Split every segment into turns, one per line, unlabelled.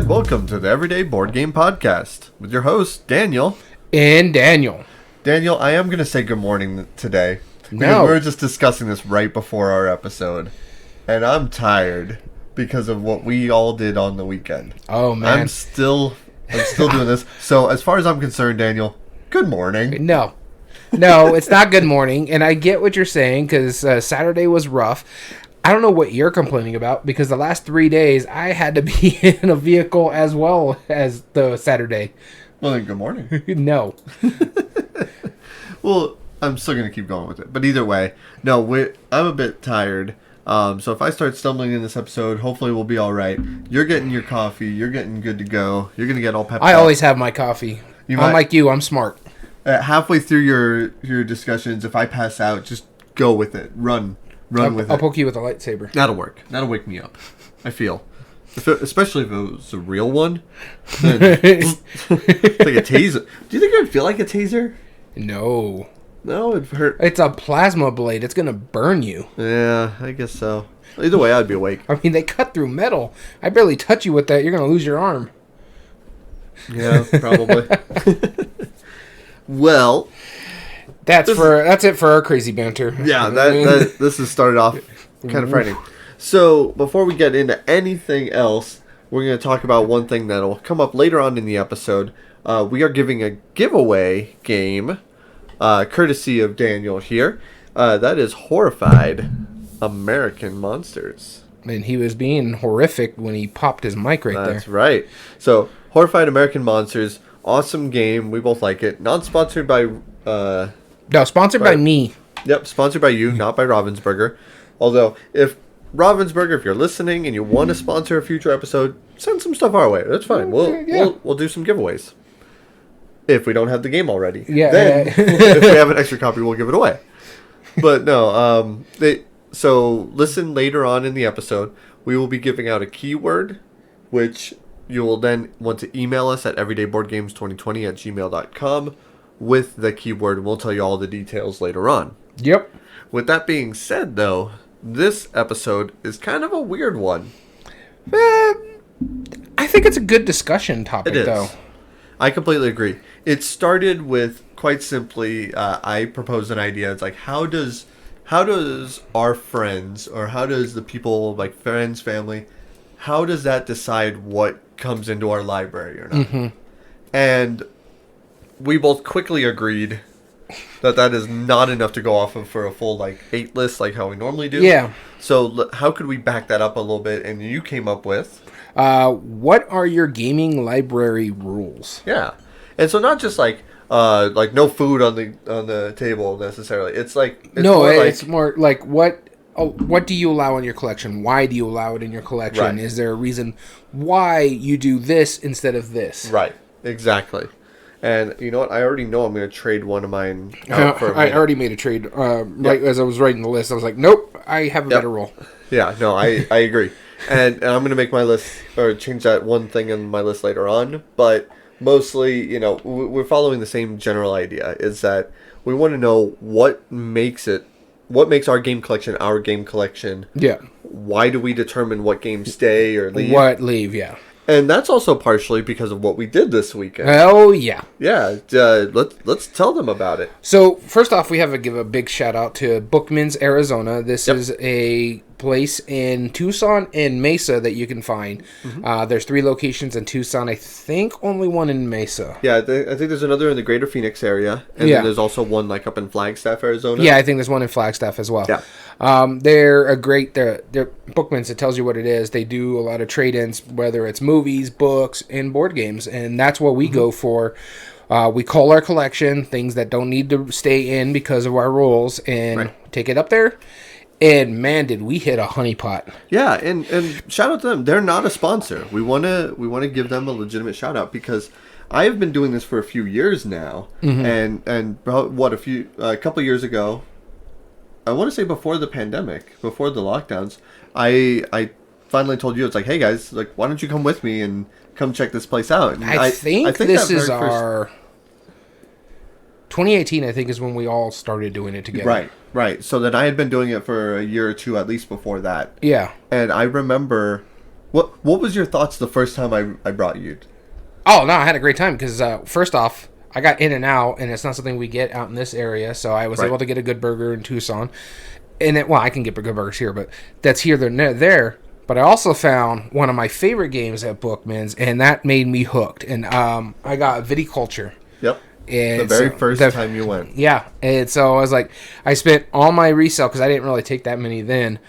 and welcome to the Everyday Board Game Podcast with your host, Daniel.
And Daniel.
Daniel, I am going to say good morning today. Because
No.
we were just discussing this right before our episode. And I'm tired because of what we all did on the weekend.
Oh, man.
I'm still doing this. So as far as I'm concerned, Daniel, good morning.
No, it's not good morning. And I get what you're saying because Saturday was rough. I don't know what you're complaining about because the last 3 days I had to be in a vehicle as well as the Saturday.
Well, then good morning.
No.
Well, I'm still going to keep going with it. But either way, no, I'm a bit tired. So if I start stumbling in this episode, hopefully we'll be all right. You're getting your coffee. You're getting good to go. You're going to get all pepped up.
I always have my coffee. Unlike you, I'm smart.
Halfway through your discussions, if I pass out, just go with it. Run with it.
I'll poke you with a lightsaber.
That'll work. That'll wake me up. I feel. Especially if it was a real one. Then it's like a taser. Do you think it would feel like a taser?
No.
No, it'd hurt.
It's a plasma blade. It's going to burn you.
Yeah, I guess so. Either way, I'd be awake.
I mean, they cut through metal. I barely touch you with that. You're going to lose your arm.
Yeah, probably. Well,
that's it for our crazy banter.
Yeah, this has started off kind of frightening. So, before we get into anything else, we're going to talk about one thing that'll come up later on in the episode. We are giving a giveaway game, courtesy of Daniel here. That is Horrified American Monsters.
And he was being horrific when he popped his mic right there.
That's right. So, Horrified American Monsters, awesome game. We both like it. Not sponsored by...
No, sponsored by me.
Yep, sponsored by you, not by Ravensburger. Although, if Ravensburger, if you're listening and you want to sponsor a future episode, send some stuff our way. That's fine. We'll do some giveaways. If we don't have the game already.
Yeah.
Then, if we have an extra copy, we'll give it away. But no, so listen later on in the episode. We will be giving out a keyword, which you will then want to email us at everydayboardgames2020@gmail.com with the keyword, and we'll tell you all the details later on.
Yep.
With that being said, though, this episode is kind of a weird one.
I think it's a good discussion topic,
It is.
though.
I completely agree. It started with, quite simply, I proposed an idea. It's like, how does our friends, or how does the people, like friends, family, how does that decide what comes into our library or not? Mm-hmm. And we both quickly agreed that is not enough to go off of for a full 8 list like how we normally do.
Yeah.
So how could we back that up a little bit? And you came up with...
what are your gaming library rules?
Yeah. And so not just no food on the table necessarily. It's
more like what do you allow in your collection? Why do you allow it in your collection?
Right.
Is there a reason why you do this instead of this?
Right. Exactly. And you know what? I already know I'm going to trade one of mine out for a minute.
I already made a trade. Right as I was writing the list, I was like, nope, I have a better roll.
Yeah, no, I agree. And I'm going to make my list, or change that one thing in my list later on. But mostly, we're following the same general idea, is that we want to know what makes our game collection.
Yeah. Why
do we determine what games stay or leave?
What leave, yeah.
And that's also partially because of what we did this weekend.
Oh, yeah.
Yeah, let's tell them about it.
So, first off, we have to give a big shout out to Bookman's Arizona. This is a place in Tucson and Mesa that you can find. Mm-hmm. There's 3 locations in Tucson. I think only one in Mesa.
Yeah, I think there's another in the greater Phoenix area. And then there's also one up in Flagstaff, Arizona.
Yeah, I think there's one in Flagstaff as well.
Yeah.
They're Bookman's. It tells you what it is. They do a lot of trade-ins, whether it's movies, books, and board games. And that's what we go for. We call our collection things that don't need to stay in because of our rules and take it up there. And man, did we hit a honeypot.
Yeah, and shout out to them. They're not a sponsor. We wanna give them a legitimate shout out because I have been doing this for a few years now. Mm-hmm. And a couple years ago, I want to say before the pandemic, before the lockdowns, I finally told you, it's like, hey guys, why don't you come with me and come check this place out? And
I think this is our 2018, I think, is when we all started doing it together.
Right. So then I had been doing it for a year or two at least before that.
Yeah.
And I remember What was your thoughts the first time I brought you?
Oh no, I had a great time because first off, I got in and out, and it's not something we get out in this area, so I was able to get a good burger in Tucson. And I can get good burgers here, but that's here, there. But I also found one of my favorite games at Bookman's, and that made me hooked. And I got Viticulture.
Yep.
And
the very first time you went.
Yeah. And so I was like, I spent all my resale, because I didn't really take that many then.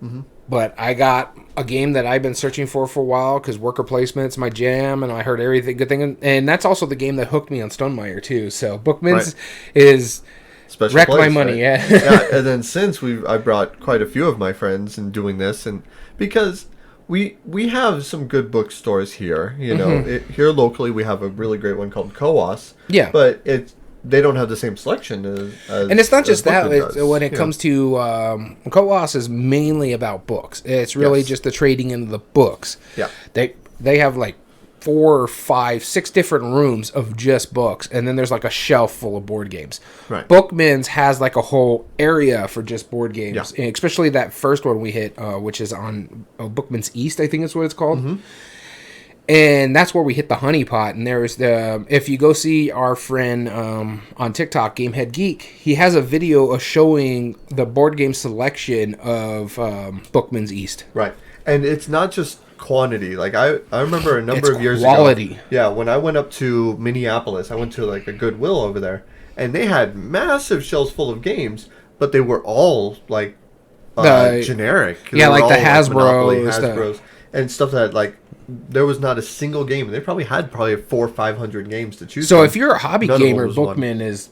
Mm-hmm. But I got a game that I've been searching for a while, because worker placement's my jam, and I heard everything good thing. And that's also the game that hooked me on Stonemeyer, too. So Bookman's is...
Special
wreck
place,
my money,
right? Yeah. And then since I brought quite a few of my friends in doing this, and because we have some good bookstores here, you know, here locally we have a really great one called Coas.
Yeah,
but they don't have the same selection as
and it's not just that. When it
yeah.
comes to Coas, is mainly about books. It's really just the trading into the books.
Yeah,
they have like 4, 5, 6 different rooms of just books, and then there's like a shelf full of board games.
Right.
Bookman's has like a whole area for just board games,
yeah.
and especially that first one we hit, which is on Bookman's East, I think is what it's called. Mm-hmm. And that's where we hit the honeypot. And there's if you go see our friend on TikTok, Gamehead Geek, he has a video of showing the board game selection of Bookman's East.
Right, and it's not just quantity. Like I remember a number of years
quality.
ago. Yeah, when I went up to Minneapolis, I went to like a Goodwill over there, and they had massive shelves full of games, but they were all like generic.
Yeah, like the
Hasbros and stuff that like there was not a single game. They probably had 400 or 500 games to choose from.
So if you're a hobby gamer, Bookman is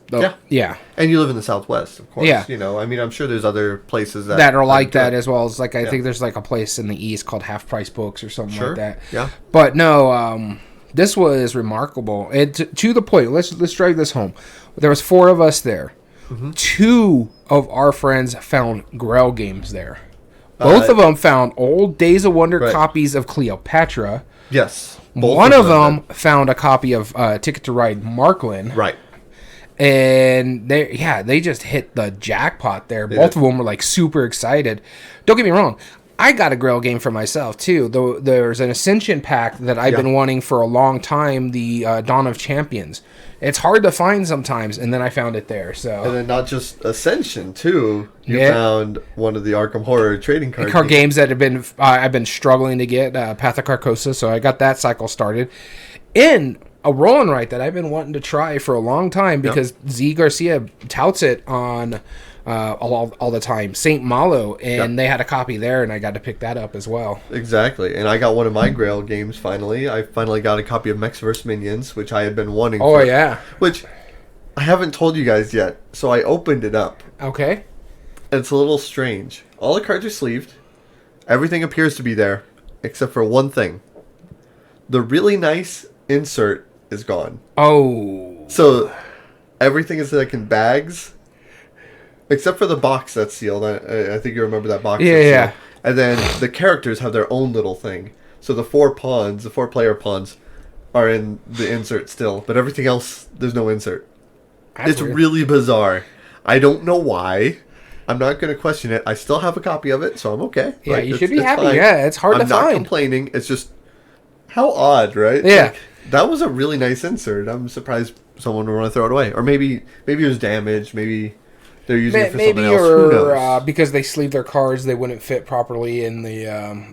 yeah.
And you live in the Southwest, of course.
Yeah.
You know, I mean, I'm sure there's other places that
are like that as well. As like I think there's like a place in the East called Half Price Books or something like that.
Yeah.
But no, this was remarkable. And to the point, let's drive this home. There was 4 of us there. Mm-hmm. 2 of our friends found Grail games there. Both of them found old Days of Wonder copies of Cleopatra.
Yes.
One of them found a copy of Ticket to Ride Marklin.
Right.
And they just hit the jackpot there. Both of them were like super excited. Don't get me wrong. I got a Grail game for myself too. Though there's an Ascension pack that I've been wanting for a long time, the Dawn of Champions. It's hard to find sometimes, and then I found it there. So
and then not just Ascension too. You found one of the Arkham Horror trading card
games that have been I've been struggling to get, Path of Carcosa. So I got that cycle started. In a roll and write that I've been wanting to try for a long time because Z Garcia touts it on all the time. Saint Malo, and they had a copy there, and I got to pick that up as well.
Exactly, and I got one of my Grail games finally. I finally got a copy of Mechs vs. Minions, which I had been wanting.
Oh, yeah.
Which I haven't told you guys yet, so I opened it up.
Okay.
And it's a little strange. All the cards are sleeved. Everything appears to be there, except for one thing. The really nice insert is gone.
Oh.
So everything is like in bags. Except for the box that's sealed. I think you remember that box.
Yeah.
And then the characters have their own little thing. So the 4 pawns, the 4-player pawns, are in the insert still. But everything else, there's no insert. It's weird. Really bizarre. I don't know why. I'm not going to question it. I still have a copy of it, so I'm okay.
Yeah, you should be happy. Fine. Yeah, it's hard to find.
I'm not complaining. It's just, how odd, right?
Yeah.
Like, that was a really nice insert. I'm surprised someone would want to throw it away. Or maybe it was damaged. Maybe they're using it for something else. Who knows?
Because they sleeve their cards, they wouldn't fit properly in the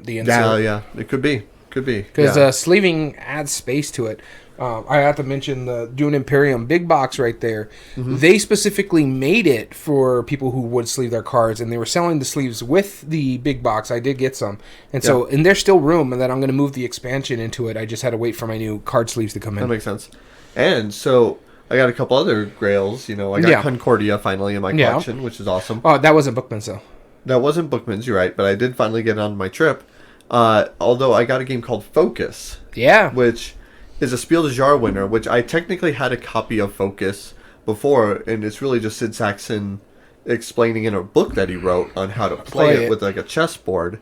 insert.
Yeah, it could be.
Because sleeving adds space to it. I have to mention the Dune Imperium big box right there. Mm-hmm. They specifically made it for people who would sleeve their cards, and they were selling the sleeves with the big box. I did get some. And so, and there's still room, and then I'm going to move the expansion into it. I just had to wait for my new card sleeves to come in.
That makes sense. And so I got a couple other Grails. You know, I got Concordia finally in my collection, which is awesome.
Oh, that wasn't Bookman's, though.
That wasn't Bookman's, you're right, but I did finally get on my trip. Although I got a game called Focus.
Yeah.
Which is a Spiel des Jahres winner, which I technically had a copy of Focus before, and it's really just Sid Saxon explaining in a book that he wrote on how to play it with like a chessboard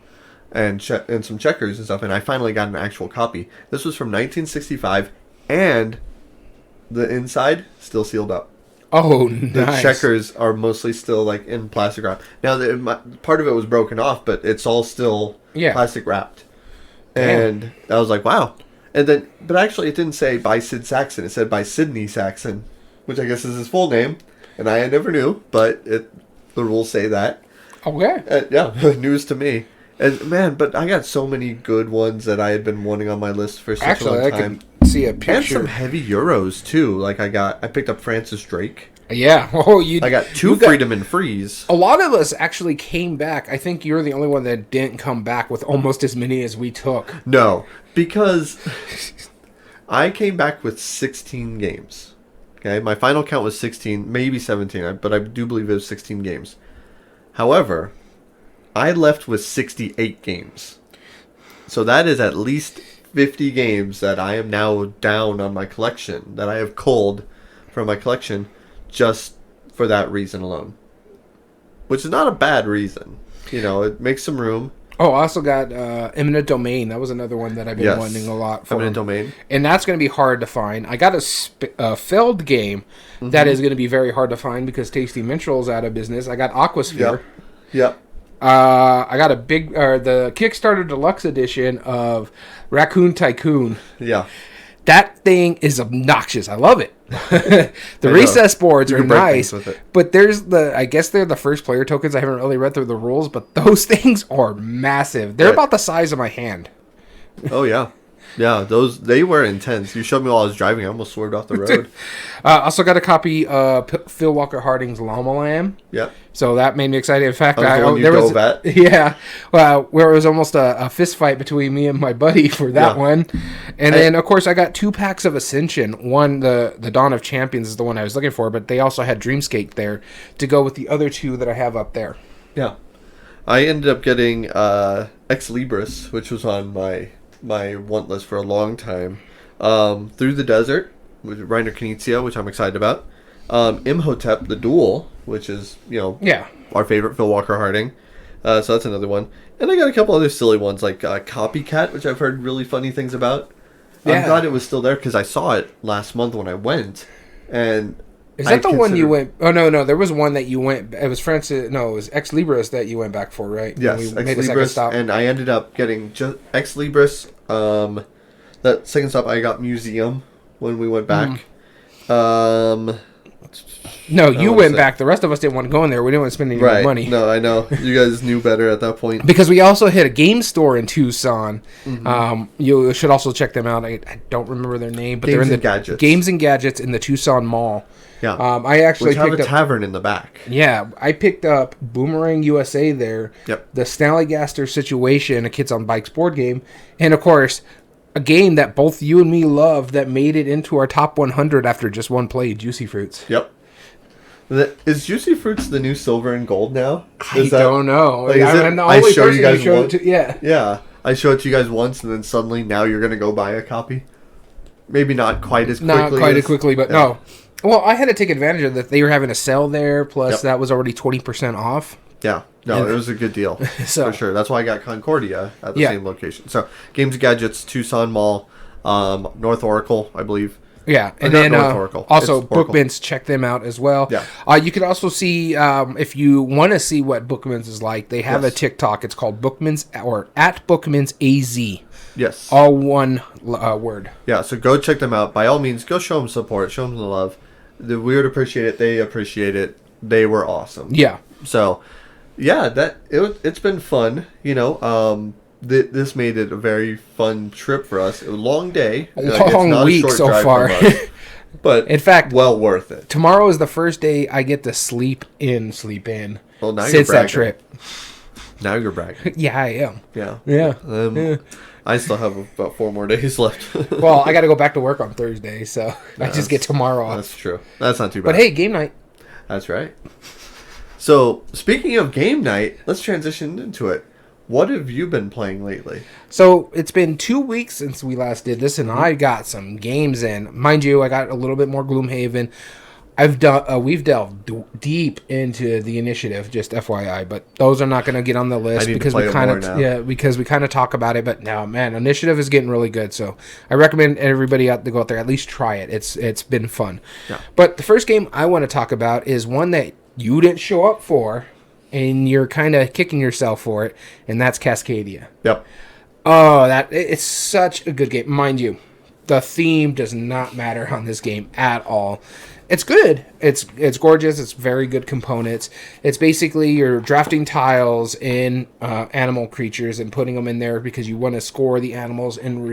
and some checkers and stuff, and I finally got an actual copy. This was from 1965, and the inside still sealed up.
Oh, nice.
The checkers are mostly still like in plastic wrap. Now, part of it was broken off, but it's all still plastic wrapped. And I was like, wow. And then, but actually it didn't say by Sid Saxon. It said by Sidney Saxon, which I guess is his full name. And I never knew, but the rules say that.
Okay.
Yeah, news to me. And man, but I got so many good ones that I had been wanting on my list for such a long time.
I can see a picture.
And some heavy Euros too. Like I picked up Francis Drake.
Yeah.
I got two Freedom and Freeze.
A lot of us actually came back. I think you're the only one that didn't come back with almost as many as we took.
No, because I came back with 16 games. Okay, my final count was 16, maybe 17, but I do believe it was 16 games. However, I left with 68 games. So that is at least 50 games that I am now down on my collection, that I have culled from my collection just for that reason alone. Which is not a bad reason. You know, it makes some room.
Oh, I also got Eminent Domain. That was another one that I've been wanting a lot for.
Eminent Domain. And
that's going to be hard to find. I got a failed game that is going to be very hard to find because Tasty Minstrel's out of business. I got Aquasphere.
Yep.
I got the Kickstarter Deluxe Edition of Raccoon Tycoon.
Yeah.
That thing is obnoxious. I love it. The recess boards are nice, but I guess they're the first player tokens. I haven't really read through the rules, but those things are massive. They're about the size of my hand.
Oh yeah. Yeah, they were intense. You showed me while I was driving. I almost swerved off the road.
Also got a copy of Phil Walker Harding's Llama Lamb.
Yep.
So that made me excited. In fact,
there was
yeah, where it was almost a fist fight between me and my buddy for that one. And then of course I got 2 packs of Ascension. One, the Dawn of Champions is the one I was looking for, but they also had Dreamscape there to go with the other 2 that I have up there.
Yeah. I ended up getting Ex Libris, which was on my want list for a long time. Through the Desert with Reiner Knizia, which I'm excited about. Imhotep, the Duel, which is, our favorite Phil Walker Harding. So that's another one. And I got a couple other silly ones like Copycat, which I've heard really funny things about. Yeah. I'm glad it was still there because I saw it last month when I went. And
is that the one you went? Oh no, there was one that you went. It was Francis. No, it was Ex Libris that you went back for, right?
Yes, Ex Libris, and I ended up getting just Ex Libris. That second stop, I got Museum when we went back.
No, you went back. The rest of us didn't want to go in there. We didn't want to spend any more money.
No, I know. You guys knew better at that point.
Because we also hit a game store in Tucson. You should also check them out. I don't remember their name, but they're in the Games and Gadgets in the Tucson Mall.
Yeah.
I actually
picked up a tavern in the back.
Yeah, I picked up Boomerang USA there.
Yep.
The Snallygaster Situation, a Kids on Bikes board game, and of course, a game that both you and me love that made it into our top 100 after just one play, Juicy Fruits.
Yep. Is Juicy Fruits the new silver and gold now?
I don't know.
Like, I show you guys once. Yeah. I showed it to you guys once, and then suddenly now you're gonna go buy a copy. Maybe not quite as quickly.
Not quite as quickly, but no. Well, I had to take advantage of that. They were having a sale there, plus that was already 20% off.
Yeah. No, it was a good deal. For sure. That's why I got Concordia at the same location. So, Games and Gadgets, Tucson Mall, North Oracle, I believe.
Yeah, and then also Bookman's, check them out as well. Yeah. You can also see, if you want to see what Bookman's is like, they have a TikTok. It's called Bookman's, or at Bookman's AZ.
Yes.
All one word.
Yeah, so go check them out. By all means, go show them support, show them the love. We would appreciate it. They appreciate it. They were awesome.
Yeah.
So, yeah, it's been fun. This made it a very fun trip for us. It was a long day.
A long week so far.
But
in fact,
well worth it.
Tomorrow is the first day I get to sleep in.
Well, now
since that trip.
Now you're bragging.
Yeah, I am.
Yeah. I still have about 4 more days left.
Well, I got to go back to work on Thursday, so I just get tomorrow off.
That's true. That's not too bad.
But hey, game night.
That's right. So, speaking of game night, let's transition into it. What have you been playing lately?
So, it's been 2 weeks since we last did this, and I got some games in. Mind you, I got a little bit more Gloomhaven. We've delved deep into the initiative, just FYI, but those are not going to get on the list because we kind of talk about it. But now, man, initiative is getting really good, so I recommend everybody to go out there, at least try it. It's been fun. Yeah. But the first game I want to talk about is one that you didn't show up for, and you're kind of kicking yourself for it, and that's Cascadia.
Yep.
Oh, it's such a good game. Mind you, the theme does not matter on this game at all. It's good. It's gorgeous. It's very good components. It's basically you're drafting tiles in animal creatures and putting them in there because you want to score the animals in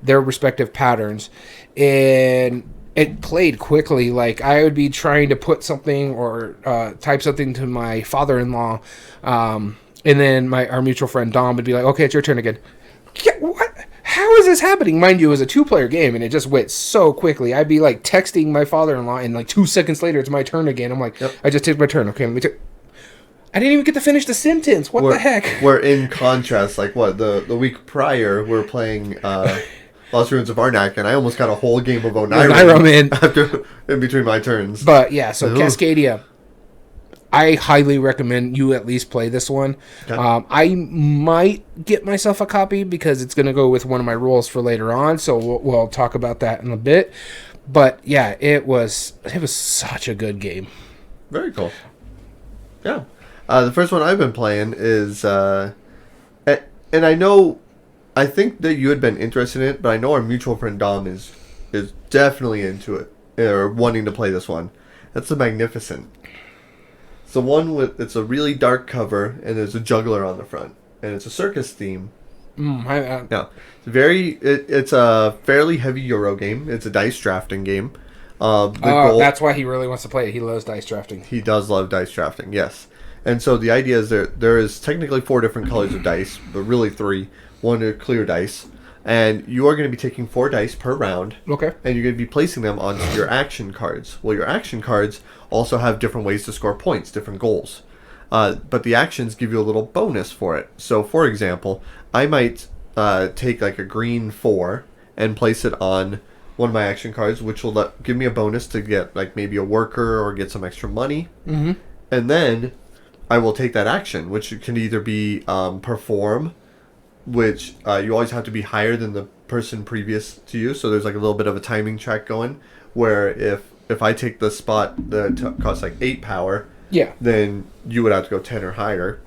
their respective patterns. And it played quickly. Like, I would be trying to put something or type something to my father-in-law, and then our mutual friend Dom would be like, "Okay, it's your turn again." Yeah, what? How is this happening? Mind you, it was a 2-player game, and it just went so quickly. I'd be like texting my father-in-law, and like 2 seconds later, it's my turn again. I'm like,
Yep.
I just took my turn. Okay, let me take. I didn't even get to finish the sentence. What the heck?
We're in contrast. Like what the week prior, we're playing Lost Ruins of Arnak, and I almost got a whole game of Onirum in between my turns.
But yeah, so ooh. Cascadia. I highly recommend you at least play this one. Okay. I might get myself a copy because it's going to go with one of my rules for later on, so we'll talk about that in a bit. But yeah, it was such a good game.
Very cool. Yeah. The first one I've been playing is, and I think that you had been interested in it, but I know our mutual friend Dom is definitely into it, or wanting to play this one. That's the Magnificent. It's the one it's a really dark cover, and there's a juggler on the front, and it's a circus theme. Yeah, it's a fairly heavy Euro game. It's a dice drafting game.
That's why he really wants to play it. He loves dice drafting.
He does love dice drafting, yes. And so the idea is there is technically 4 different colors of dice, but really 3. One are clear dice. And you are going to be taking 4 dice per round.
Okay.
And you're going to be placing them onto your action cards. Well, your action cards also have different ways to score points, different goals. But the actions give you a little bonus for it. So, for example, I might take like a green 4 and place it on one of my action cards, which will give me a bonus to get like maybe a worker or get some extra money.
Mm-hmm.
And then I will take that action, which can either be perform, which you always have to be higher than the person previous to you. So there's like a little bit of a timing track going, where if I take the spot that costs like 8 power,
yeah,
then you would have to go 10 or higher.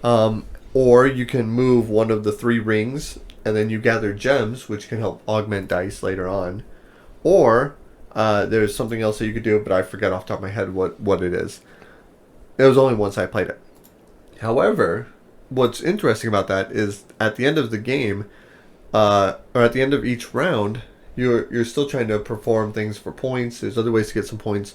Or you can move one of the 3 rings, and then you gather gems, which can help augment dice later on. Or there's something else that you could do, but I forget off the top of my head what it is. It was only once I played it. However, what's interesting about that is at the end of the game, or at the end of each round, you're still trying to perform things for points. There's other ways to get some points,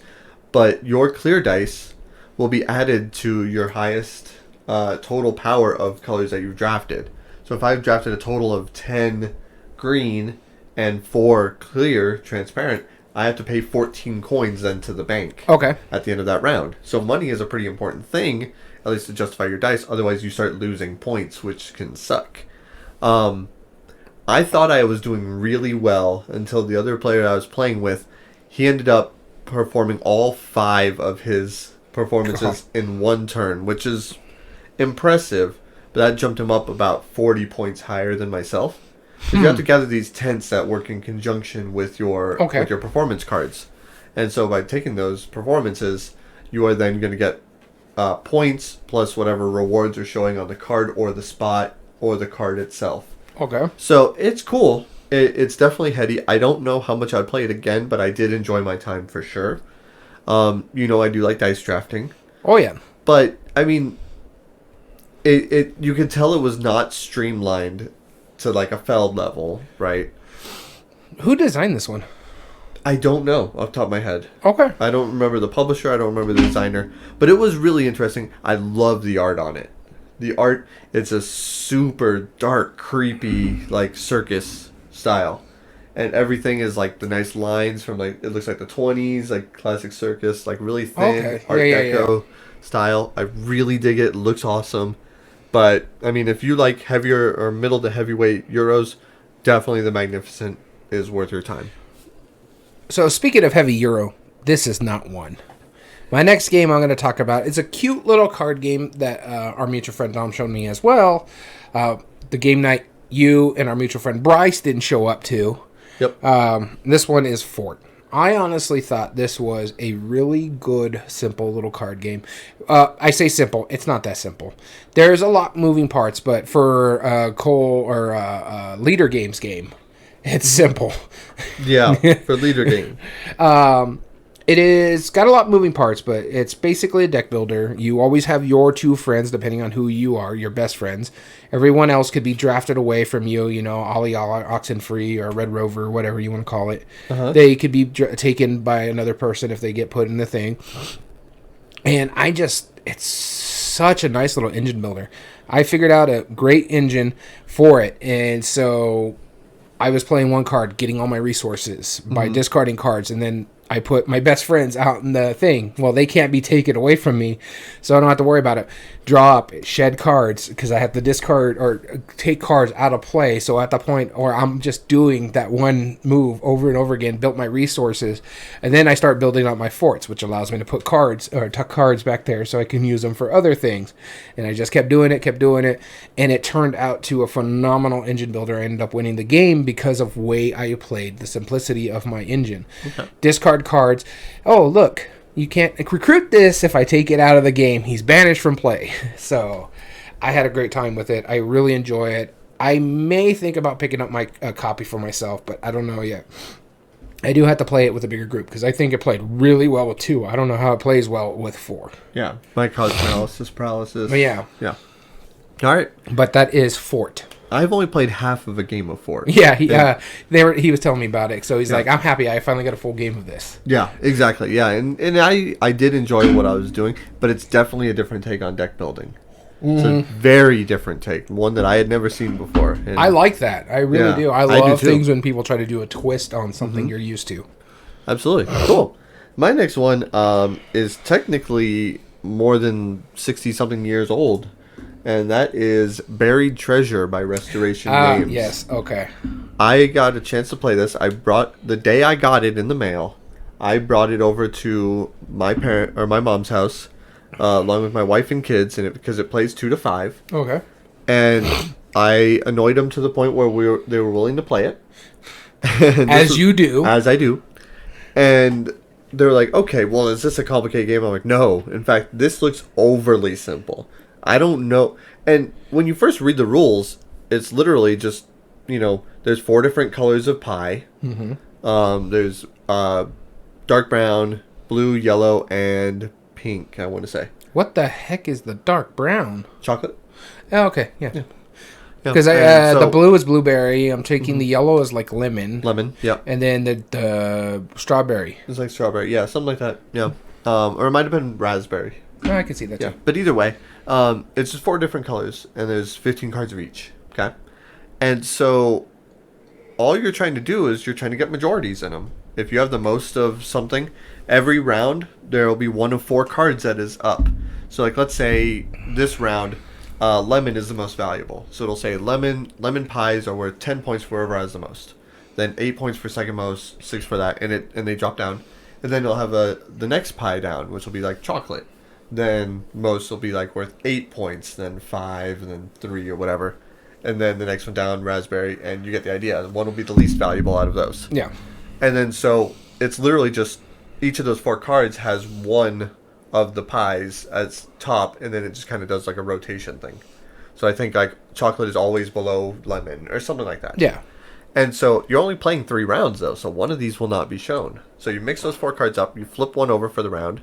but your clear dice will be added to your highest total power of colors that you've drafted. So if I've drafted a total of 10 green and 4 clear, transparent, I have to pay 14 coins then to the bank.
Okay.
At the end of that round. So money is a pretty important thing, at least to justify your dice. Otherwise, you start losing points, which can suck. I thought I was doing really well until the other player I was playing with, he ended up performing all 5 of his performances in one turn, which is impressive. But that jumped him up about 40 points higher than myself. You have to gather these tents that work in conjunction with your performance cards. And so by taking those performances, you are then going to get points plus whatever rewards are showing on the card or the spot or the card itself.
Okay.
So it's cool. It's definitely heady. I don't know how much I'd play it again, but I did enjoy my time for sure. I do like dice drafting.
Oh, yeah.
But, I mean, you could tell it was not streamlined to like a Feld level, right?
Who designed this one?
I don't know off the top of my head.
Okay.
I don't remember the publisher. I don't remember the designer. But it was really interesting. I love the art on it. The art, it's a super dark, creepy, like circus style. And everything is like the nice lines from like, it looks like the 20s, like classic circus, like really thin Art Deco style. I really dig it. It looks awesome. But, I mean, if you like heavier or middle to heavyweight Euros, definitely the Magnificent is worth your time.
So, speaking of heavy Euro, this is not one. My next game I'm going to talk about is a cute little card game that our mutual friend Dom showed me as well. The game night you and our mutual friend Bryce didn't show up to.
Yep.
This one is Fort. I honestly thought this was a really good, simple little card game. I say simple; it's not that simple. There's a lot moving parts, but for Cole or Leader Games game, it's simple.
Yeah, for leader game.
It is got a lot of moving parts, but it's basically a deck builder. You always have your two friends, depending on who you are, your best friends. Everyone else could be drafted away from you, Ollie Oxenfree or Red Rover, whatever you want to call it. They could be taken by another person if they get put in the thing. And it's such a nice little engine builder. I figured out a great engine for it, and so I was playing one card, getting all my resources by discarding cards, and then I put my best friends out in the thing. Well, they can't be taken away from me, so I don't have to worry about it. Draw up, shed cards, because I have to discard or take cards out of play. So at the point where I'm just doing that one move over and over again, built my resources, and then I start building up my forts, which allows me to put cards or tuck cards back there so I can use them for other things. And I just kept doing it, and it turned out to a phenomenal engine builder. I ended up winning the game because of the way I played, the simplicity of my engine. Okay. Discard cards. Oh, look. You can't recruit this if I take it out of the game. He's banished from play. So I had a great time with it. I really enjoy it. I may think about picking up my copy for myself, but I don't know yet. I do have to play it with a bigger group because I think it played really well with 2. I don't know how it plays well with 4.
Yeah, my cause paralysis.
But yeah.
Yeah. All right.
But that is Fort.
I've only played half of a game of Fort.
Yeah, he was telling me about it, so he's like, I'm happy I finally got a full game of this.
Yeah, exactly. Yeah, and I did enjoy what I was doing, but it's definitely a different take on deck building. It's a very different take, one that I had never seen before. And
I like that. I really do. I love things when people try to do a twist on something you're used to.
Absolutely. Cool. My next one is technically more than 60-something years old. And that is Buried Treasure by Restoration Games.
Yes, okay.
I got a chance to play this. The day I got it in the mail, I brought it over to my mom's house, along with my wife and kids, because it plays 2 to 5.
Okay.
And I annoyed them to the point where they were willing to play it.
As you do.
As I do. And they were like, okay, well, is this a complicated game? I'm like, no. In fact, this looks overly simple. I don't know. And when you first read the rules, it's literally just, there's 4 different colors of pie. There's dark brown, blue, yellow, and pink, I want to say.
What the heck is the dark brown?
Chocolate.
Oh, okay, yeah. Because the blue is blueberry. I'm taking the yellow is like lemon.
Lemon, yeah.
And then the strawberry.
It's like strawberry, yeah, something like that, yeah. Or it might have been raspberry.
Oh, I can see that too.
But either way, it's just 4 different colors, and there's 15 cards of each. Okay, and so all you're trying to do is you're trying to get majorities in them. If you have the most of something, every round there will be 1 of 4 cards that is up. So, like, let's say this round, lemon is the most valuable. So it'll say lemon pies are worth 10 points for whoever has the most. Then 8 points for second most, 6 for that, and they drop down. And then you'll have the next pie down, which will be like chocolate. Then most will be like worth 8 points, then 5, and then 3 or whatever. And then the next one down, raspberry, and you get the idea. One will be the least valuable out of those.
Yeah.
And then so it's literally just each of those 4 cards has 1 of the pies as top, and then it just kind of does like a rotation thing. So I think like chocolate is always below lemon or something like that.
Yeah.
And so you're only playing 3 rounds though, so one of these will not be shown. So you mix those 4 cards up, you flip one over for the round.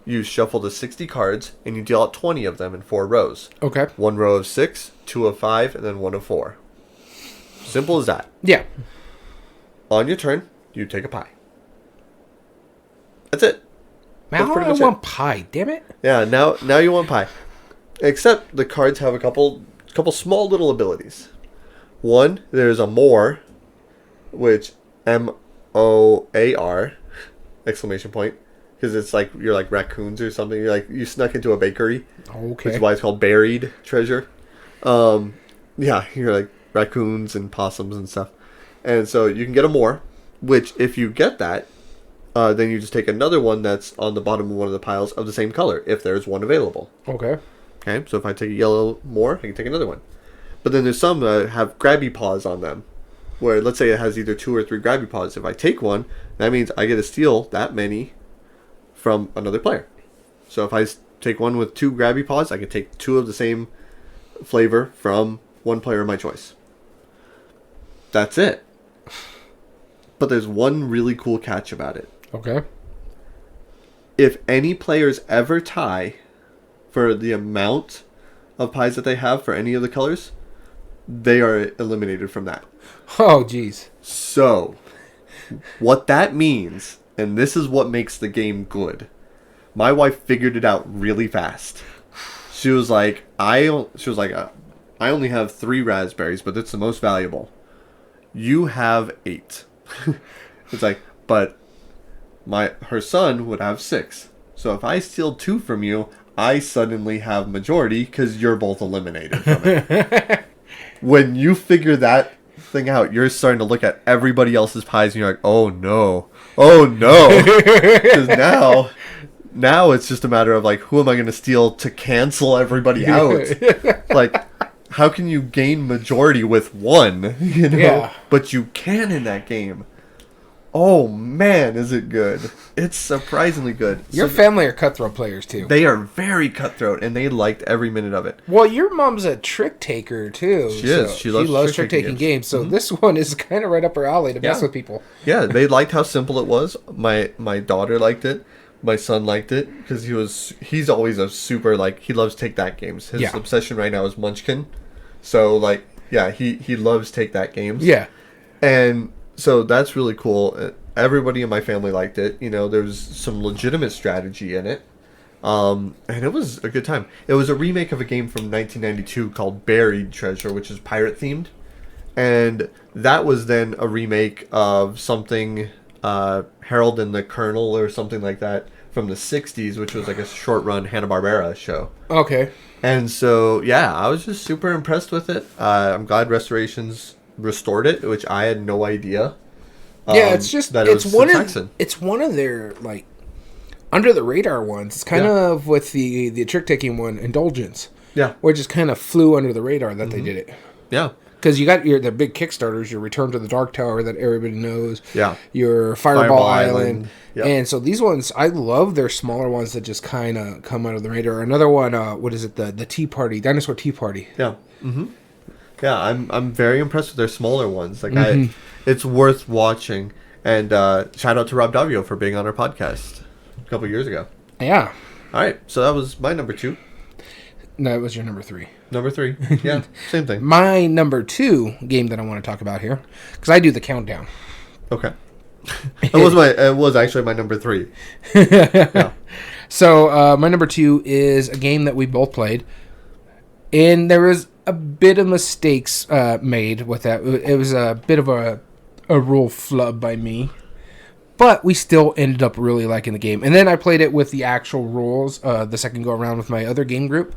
You shuffle the 60 cards, and you deal out 20 of them in 4 rows.
Okay.
1 row of 6, 2 of 5, and then 1 of 4. Simple as that.
Yeah.
On your turn, you take a pie. That's it.
Now I want pie, damn it.
Yeah, now you want pie. Except the cards have a couple small little abilities. One, there's a more, which M-O-A-R, exclamation point. Because it's like you're like raccoons or something. You're like you snuck into a bakery.
Okay.
Which is why it's called Buried Treasure. Yeah, you're like raccoons and possums and stuff. And so you can get a more, which if you get that, then you just take another one that's on the bottom of one of the piles of the same color, if there's one available.
Okay.
Okay, so if I take a yellow more, I can take another one. But then there's some that have grabby paws on them, where let's say it has either 2 or 3 grabby pods. If I take one, that means I get to steal that many from another player. So if I take one with 2 grabby pods, I can take 2 of the same flavor from one player of my choice. That's it. But there's one really cool catch about it.
Okay.
If any players ever tie for the amount of pies that they have for any of the colors, they are eliminated from that.
Oh, geez.
So, what that means, and this is what makes the game good, my wife figured it out really fast. She was like, I only have 3 raspberries, but it's the most valuable. You have 8. It's like, but her son would have 6. So if I steal 2 from you, I suddenly have majority because you're both eliminated from it. When you figure that thing out, you're starting to look at everybody else's pies and you're like, oh no. Because now it's just a matter of like, who am I going to steal to cancel everybody out? Like, how can you gain majority with 1? You know,
yeah.
But you can in that game. Oh man, is it good? It's surprisingly good.
Your family are cutthroat players too.
They are very cutthroat, and they liked every minute of it.
Well, your mom's a trick taker too.
She is. She loves
trick-taking games. So this one is kind of right up her alley to mess with people.
Yeah, they liked how simple it was. My daughter liked it. My son liked it because he's always a super, like, he loves Take That games. His obsession right now is Munchkin. So, like, yeah, he loves Take That games.
Yeah.
And so that's really cool. Everybody in my family liked it. You know, there was some legitimate strategy in it. And it was a good time. It was a remake of a game from 1992 called Buried Treasure, which is pirate themed. And that was then a remake of something, Harold and the Colonel or something like that from the 60s, which was like a short run Hanna-Barbera show.
Okay.
And so, yeah, I was just super impressed with it. I'm glad Restorations restored it, which I had no idea.
Yeah, it's just that it's one of their like under the radar ones. It's kind of with the trick taking one, Indulgence.
Yeah,
where it just kind of flew under the radar that they did it.
Yeah,
because you got the big Kickstarters, your Return to the Dark Tower that everybody knows.
Yeah,
your Fireball Island.
Yep.
And so these ones, I love their smaller ones that just kind of come out of the radar. Another one, what is it? The Tea Party, Dinosaur Tea Party.
Yeah. Mm-hmm. Yeah, I'm very impressed with their smaller ones. Like it's worth watching. And shout out to Rob Davio for being on our podcast a couple years ago.
Yeah.
All right, so that was my number 2.
No, it was your number 3.
Number 3. Yeah, same thing.
My number 2 game that I want to talk about here, because I do the countdown.
Okay. It was actually my number 3. Yeah.
So my number 2 is a game that we both played, and there was a bit of mistakes made with that. It was a bit of a rule flub by me, but we still ended up really liking the game. And then I played it with the actual rules the second go around with my other game group,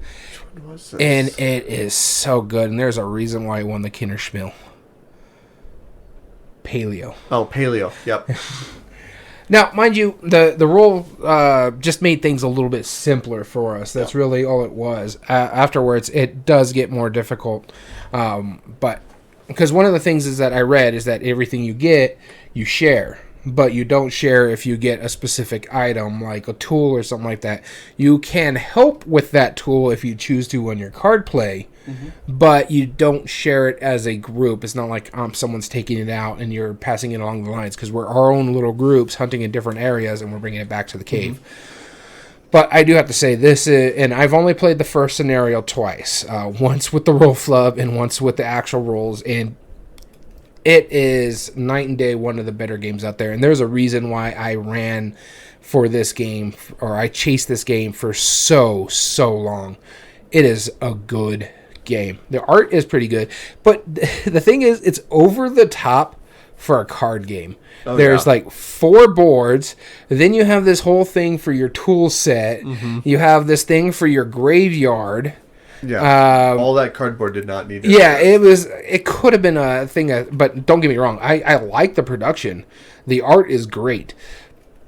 and it is so good. And there's a reason why I won the Kinderschmiel. Paleo.
Oh, Paleo. Yep.
Now, mind you, the rule just made things a little bit simpler for us. That's really all it was. Afterwards, it does get more difficult. But because one of the things is that I read is that everything you get, you share. But you don't share if you get a specific item, like a tool or something like that. You can help with that tool if you choose to on your card play. But you don't share it as a group. It's not like someone's taking it out and you're passing it along the lines, because we're our own little groups hunting in different areas and we're bringing it back to the cave. But I do have to say this, and I've only played the first scenario twice. Once with the roll flub and once with the actual rolls, and it is night and day one of the better games out there. And there's a reason why I ran for this game, or I chased this game for so long. It is a good game. The art is pretty good, but the thing is, it's over the top for a card game. There's like 4 boards, then you have this whole thing for your tool set, you have this thing for your graveyard.
All that cardboard did not need it.
Yeah, it could have been a thing, but don't get me wrong, I like the production. The art is great,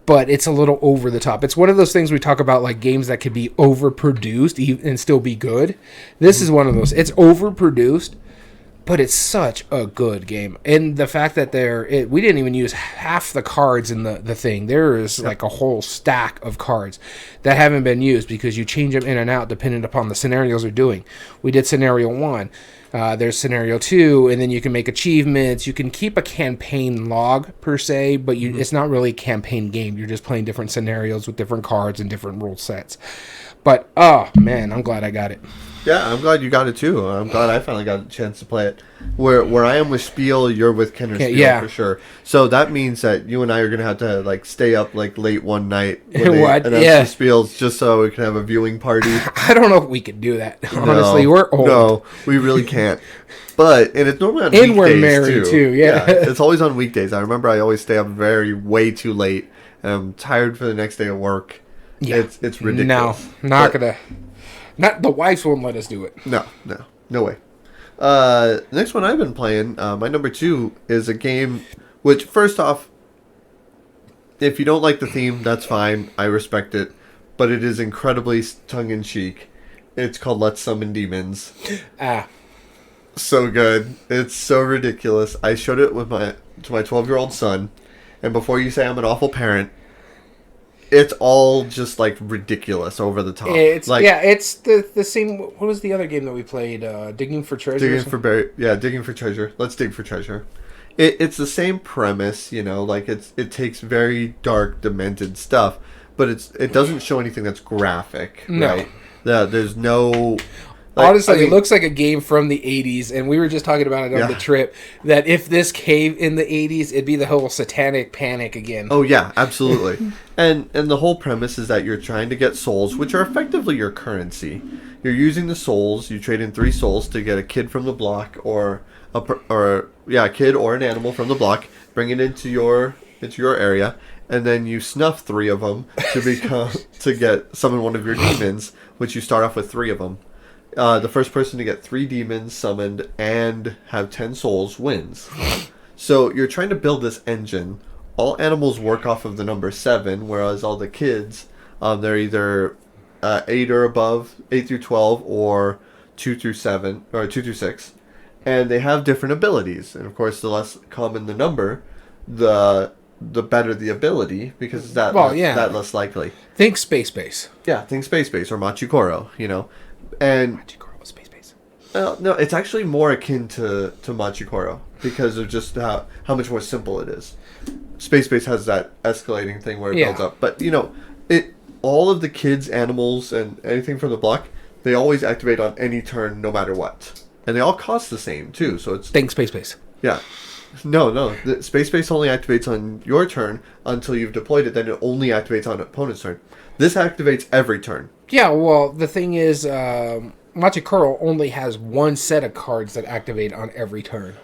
but it's a little over the top. It's one of those things we talk about, like games that could be overproduced and still be good. This is one of those. It's overproduced, But it's such a good game. And the fact that we didn't even use half the cards in the thing. There is like a whole stack of cards that haven't been used because you change them in and out depending upon the scenarios you're doing. We did scenario 1. There's scenario 2, and then you can make achievements. You can keep a campaign log per se, but it's not really a campaign game. You're just playing different scenarios with different cards and different rule sets. But, oh, man, I'm glad I got it.
Yeah, I'm glad you got it too. I'm glad I finally got a chance to play it. Where I am with Spiel, you're with Kenner Spiel for sure. So that means that you and I are gonna have to like stay up like late one night when they announce the Spiels just so we can have a viewing party.
I don't know if we could do that. Honestly, we're old.
No, we really can't. But and it's normally on weekdays
we're married too. Yeah,
it's always on weekdays. I remember I always stay up way too late, and I'm tired for the next day of work. Yeah, it's ridiculous.
No, not gonna. Not the wives won't let us do it.
No way. The next one I've been playing, my number 2, is a game which, first off, if you don't like the theme, that's fine. I respect it. But it is incredibly tongue-in-cheek. It's called Let's Summon Demons. So good. It's so ridiculous. I showed it with to my 12-year-old son. And before you say I'm an awful parent, it's all just like ridiculous, over the top.
It's the same. What was the other game that we played? Digging for Treasure.
Digging for Treasure. Let's dig for treasure. It's the same premise, like it takes very dark, demented stuff, but it doesn't show anything that's graphic, right? There's no.
Honestly, it looks like a game from the 80s, and we were just talking about it on the trip, that if this came in the 80s, it'd be the whole satanic panic again.
Oh, yeah, absolutely. and the whole premise is that you're trying to get souls, which are effectively your currency. You're using the souls, you trade in 3 souls to get a kid from the block, or a kid or an animal from the block, bring it into your area, and then you snuff 3 of them to summon one of your demons, which you start off with 3 of them. The first person to get 3 demons summoned and have 10 souls wins. So you're trying to build this engine. All animals work off of the number 7, whereas all the kids, they're either 8 or above, 8 through 12, or 2 through 7, or 2 through 6. And they have different abilities. And of course, the less common the number, the better the ability, because that less likely.
Think Space Base.
Yeah, think Space Base or Machikoro, And
Space Base.
No, it's actually more akin to Machikoro because of just how much more simple it is. Space Base has that escalating thing where it builds up, but all of the kids, animals, and anything from the block, they always activate on any turn, no matter what, and they all cost the same too. So it's
Space Base.
Yeah, no, the Space Base only activates on your turn until you've deployed it. Then it only activates on an opponent's turn. This activates every turn.
Yeah, well, the thing is, Machikoro only has 1 set of cards that activate on every turn.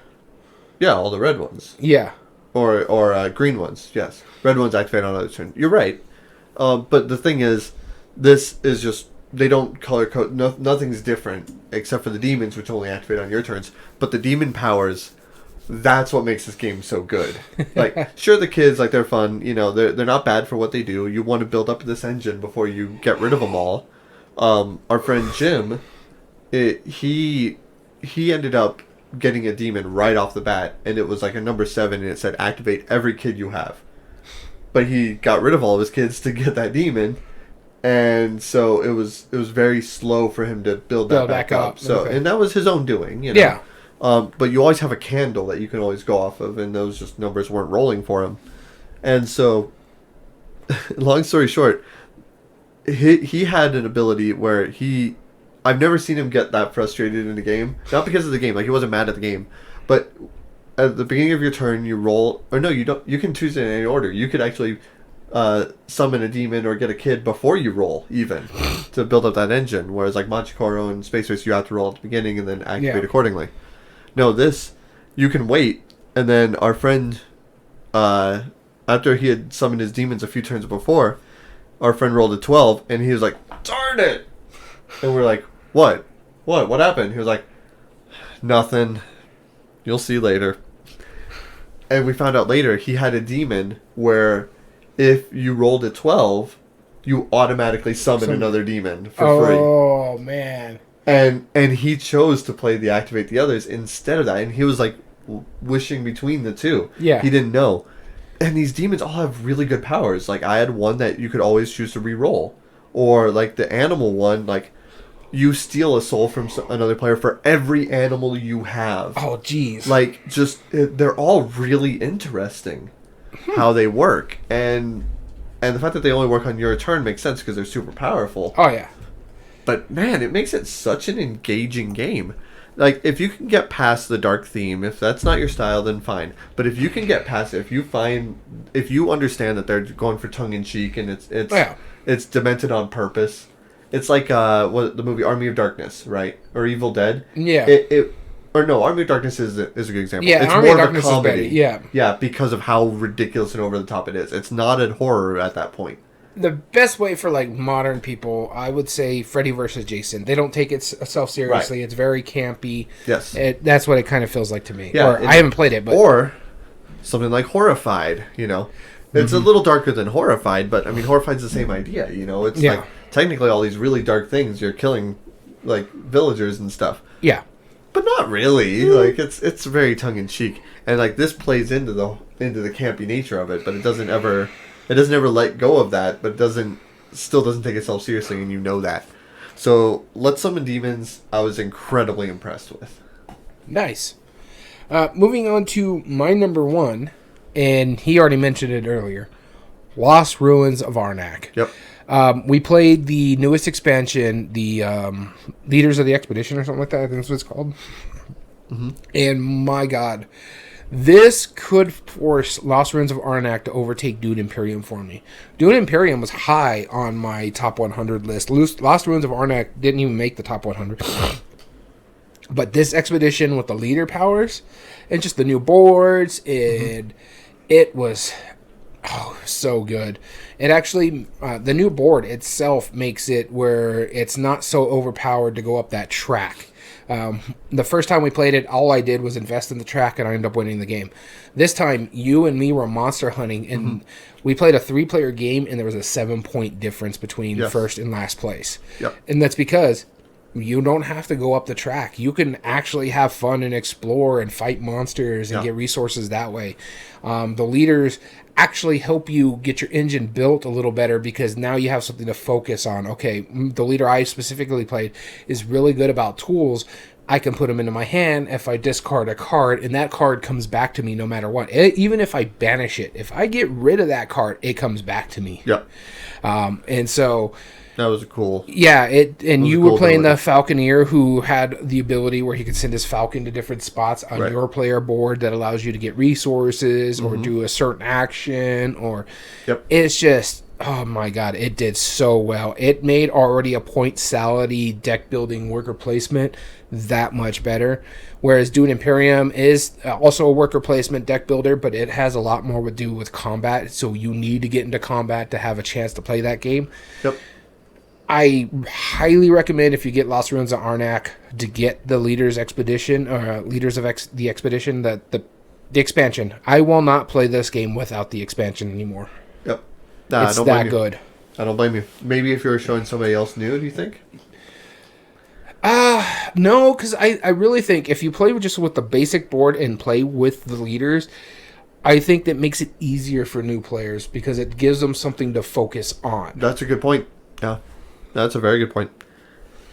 Yeah, all the red ones.
Yeah.
Or green ones, yes. Red ones activate on other turn. You're right. But the thing is, this is just, they don't color code, nothing's different except for the demons, which only activate on your turns. But the demon powers, that's what makes this game so good. Like, sure, the kids, like, they're fun, they're not bad for what they do. You want to build up this engine before you get rid of them all. Our friend Jim, he ended up getting a demon right off the bat, and it was like a number 7, and it said activate every kid you have. But he got rid of all of his kids to get that demon, and so it was very slow for him to build that back up. So, and that was his own doing,
Yeah.
But you always have a candle that you can always go off of, and those just numbers weren't rolling for him. And so, long story short, he had an ability where I've never seen him get that frustrated in a game. Not because of the game, like he wasn't mad at the game, but at the beginning of your turn, you roll, or no, you don't. You can choose it in any order. You could actually summon a demon or get a kid before you roll, even to build up that engine. Whereas like Machikoro and Space Race, you have to roll at the beginning and then activate accordingly. No, this, you can wait, and then our friend, after he had summoned his demons a few turns before, our friend rolled a 12, and he was like, darn it! And we're like, what? What happened? He was like, nothing. You'll see later. And we found out later he had a demon where if you rolled a 12, you automatically summon another demon for free.
Oh, man.
And he chose to play the activate the others instead of that, and he was like wishing between the two.
Yeah.
He didn't know. And these demons all have really good powers. Like, I had one that you could always choose to re-roll. Or, like, the animal one, like, you steal a soul from another player for every animal you have.
Oh, jeez.
Like, just, they're all really interesting how they work. And the fact that they only work on your turn makes sense because they're super powerful.
Oh, yeah.
But, man, it makes it such an engaging game. Like, if you can get past the dark theme, if that's not your style, then fine. But if you can get past it, if you understand that they're going for tongue-in-cheek and it's demented on purpose, it's like the movie Army of Darkness, right? Or Evil Dead.
Yeah.
Army of Darkness is a good example.
Yeah,
it's
Army
more
of
of a
Darkness
comedy.
is better, yeah.
Yeah, because of how ridiculous and over the top it is. It's not a horror at that point.
The best way for like modern people, I would say Freddy versus Jason. They don't take itself seriously. Right. It's very campy.
Yes.
That's what it kind of feels like to me.
Yeah,
I haven't played it, but...
Or something like Horrified, you know. It's a little darker than Horrified, but I mean, Horrified's the same idea, you know. It's like technically all these really dark things. You're killing like villagers and stuff.
Yeah.
But not really. Like it's very tongue in cheek. And like this plays into the campy nature of it, but it doesn't ever let go of that, but still doesn't take itself seriously, and you know that. So, Let's Summon Demons, I was incredibly impressed with.
Nice. Moving on to my number one, and he already mentioned it earlier, Lost Ruins of Arnak.
Yep.
We played the newest expansion, the Leaders of the Expedition or something like that, I think that's what it's called. Mm-hmm. And my God, this could force Lost Ruins of Arnak to overtake Dune Imperium for me. Dune Imperium was high on my top 100 list. Lost Ruins of Arnak didn't even make the top 100. But this expedition with the leader powers and just the new boards, and it was so good. It actually, the new board itself makes it where it's not so overpowered to go up that track. The first time we played it, all I did was invest in the track, and I ended up winning the game. This time, you and me were monster hunting, and we played a 3-player game, and there was a 7-point difference between first and last place.
Yep.
And that's because you don't have to go up the track. You can actually have fun and explore and fight monsters and get resources that way. The leaders actually help you get your engine built a little better because now you have something to focus on. Okay, the leader I specifically played is really good about tools. I can put them into my hand if I discard a card, and that card comes back to me no matter what. Even if I banish it, if I get rid of that card, it comes back to me.
Yep.
And so...
That was cool.
Yeah, you were
cool
playing the
ability.
Falconeer who had the ability where he could send his falcon to different spots on
Right.
your player board that allows you to get resources or do a certain action, or it's just, oh my God, it did so well. It made already a point salady deck building worker placement that much better. Whereas Dune Imperium is also a worker placement deck builder, but it has a lot more to do with combat, so you need to get into combat to have a chance to play that game.
Yep.
I highly recommend, if you get Lost Ruins of Arnak, to get the Leaders Expedition, or Leaders of the Expedition, the expansion. I will not play this game without the expansion anymore.
Yep.
It's that good.
I don't blame you. Maybe if you were showing somebody else new, do you think?
No, because I really think if you play just with the basic board and play with the leaders, I think that makes it easier for new players because it gives them something to focus on.
That's a good point. Yeah. That's a very good point.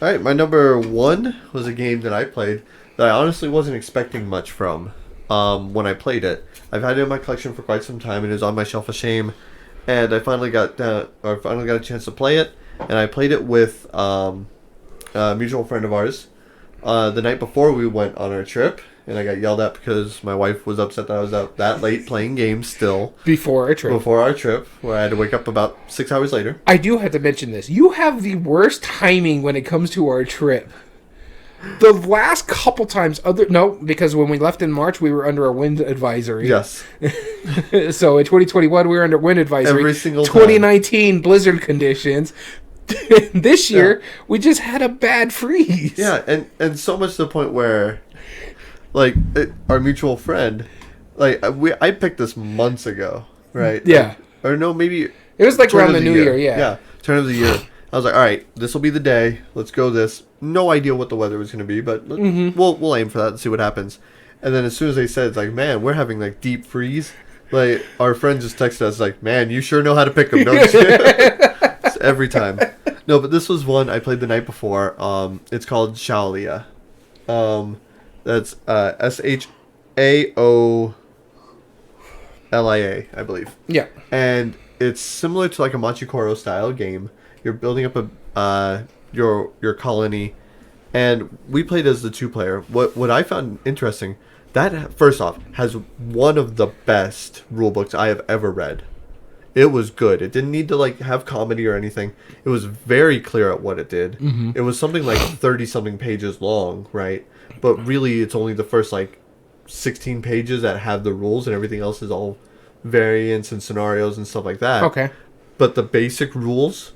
All right, my number one was a game that I played that I honestly wasn't expecting much from when I played it. I've had it in my collection for quite some time, and it was on my shelf of shame. And I finally got a chance to play it, and I played it with a mutual friend of ours the night before we went on our trip. And I got yelled at because my wife was upset that I was out that late playing games still.
Before our trip,
where I had to wake up about 6 hours later.
I do have to mention this. You have the worst timing when it comes to our trip. The last couple times, because when we left in March, we were under a wind advisory.
Yes.
So in 2021, we were under wind advisory.
Every single
2019, time. Blizzard conditions. This year, we just had a bad freeze.
Yeah, and so much to the point where... our mutual friend, I picked this months ago, right?
Yeah.
Maybe...
It was around the New Year, yeah.
Yeah, turn of the year. I was like, all right, this will be the day. Let's go this. No idea what the weather was going to be, but we'll aim for that and see what happens. And then as soon as they said, it's like, man, we're having like deep freeze. Like our friend just texted us like, man, you sure know how to pick them, don't you? It's every time. No, but this was one I played the night before. It's called Shaolia. That's Shaolia, I believe.
Yeah.
And it's similar to like a Machikoro style game. You're building up a your colony, and we played as the 2-player. What I found interesting, that first off has one of the best rule books I have ever read. It was good. It didn't need to like have comedy or anything. It was very clear at what it did. Mm-hmm. It was something like 30 something pages long, right? But really it's only the first like 16 pages that have the rules, and everything else is all variants and scenarios and stuff like that.
Okay.
But the basic rules,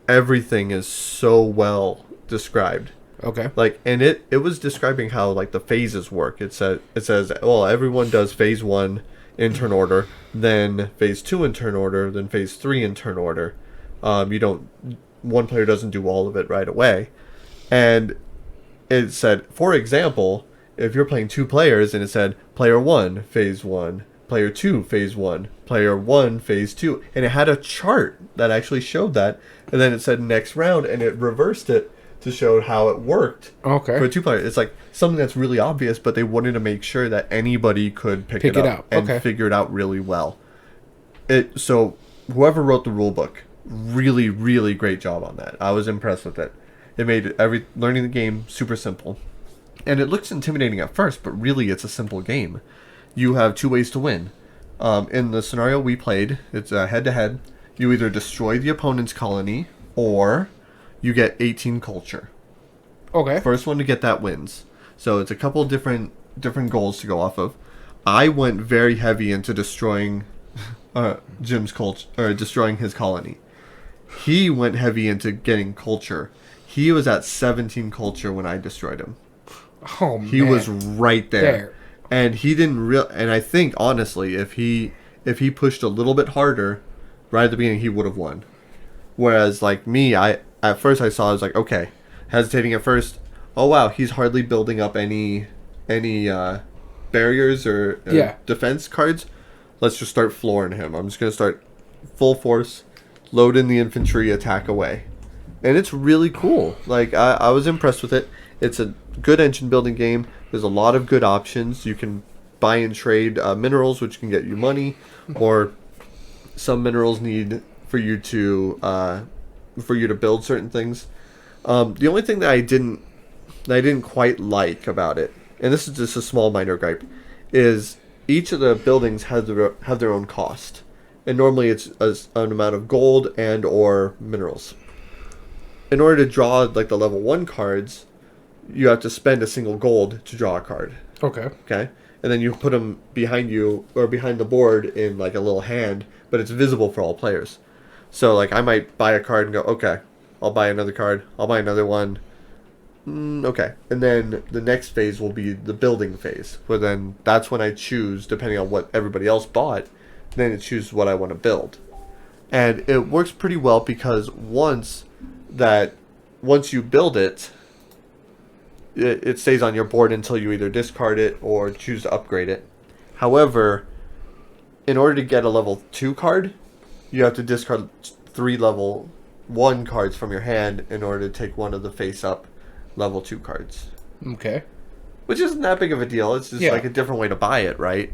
everything is so well described.
Okay.
Like, and it was describing how like the phases work. It says, well, everyone does phase 1 in turn order, then phase 2 in turn order, then phase 3 in turn order. One player doesn't do all of it right away. And it said, for example, if you're playing 2 players and it said player 1 phase 1, player 2 phase 1, player 1 phase 2, and it had a chart that actually showed that, and then it said next round, and it reversed it to show how it worked.
Okay.
For a 2-player. It's like something that's really obvious, but they wanted to make sure that anybody could pick it up and figure it out really well. So whoever wrote the rule book, really, really great job on that. I was impressed with it. It made learning the game super simple. And it looks intimidating at first, but really it's a simple game. You have 2 ways to win. In the scenario we played, it's a head-to-head. You either destroy the opponent's colony, or you get 18 culture.
Okay.
First one to get that wins. So it's a couple different goals to go off of. I went very heavy into destroying Jim's culture, or destroying his colony. He went heavy into getting culture. He was at 17 culture when I destroyed him.
Oh man.
He was right there. And he didn't and I think honestly, if he pushed a little bit harder right at the beginning, he would have won. Whereas like me, at first I was like, okay, hesitating at first. Oh wow, he's hardly building up any barriers or defense cards. Let's just start flooring him. I'm just gonna start full force, load in the infantry, attack away, and it's really cool. Like I was impressed with it. It's a good engine building game. There's a lot of good options. You can buy and trade minerals, which can get you money, or some minerals need for you to build certain things. The only thing that I didn't quite like about it, and this is just a small minor gripe, is each of the buildings have their own cost, and normally it's an amount of gold and or minerals. In order to draw like the level 1 cards, you have to spend a single gold to draw a card.
Okay.
Okay, and then you put them behind you or behind the board in like a little hand, but it's visible for all players. So like I might buy a card and go, okay, I'll buy another card. I'll buy another one. Okay. And then the next phase will be the building phase. Where then that's when I choose, depending on what everybody else bought, then it chooses what I want to build. And it works pretty well because once you build it, it stays on your board until you either discard it or choose to upgrade it. However, in order to get a level 2 card, you have to discard 3 level 1 cards from your hand in order to take one of the face-up level 2 cards.
Okay.
Which isn't that big of a deal. It's just like a different way to buy it, right?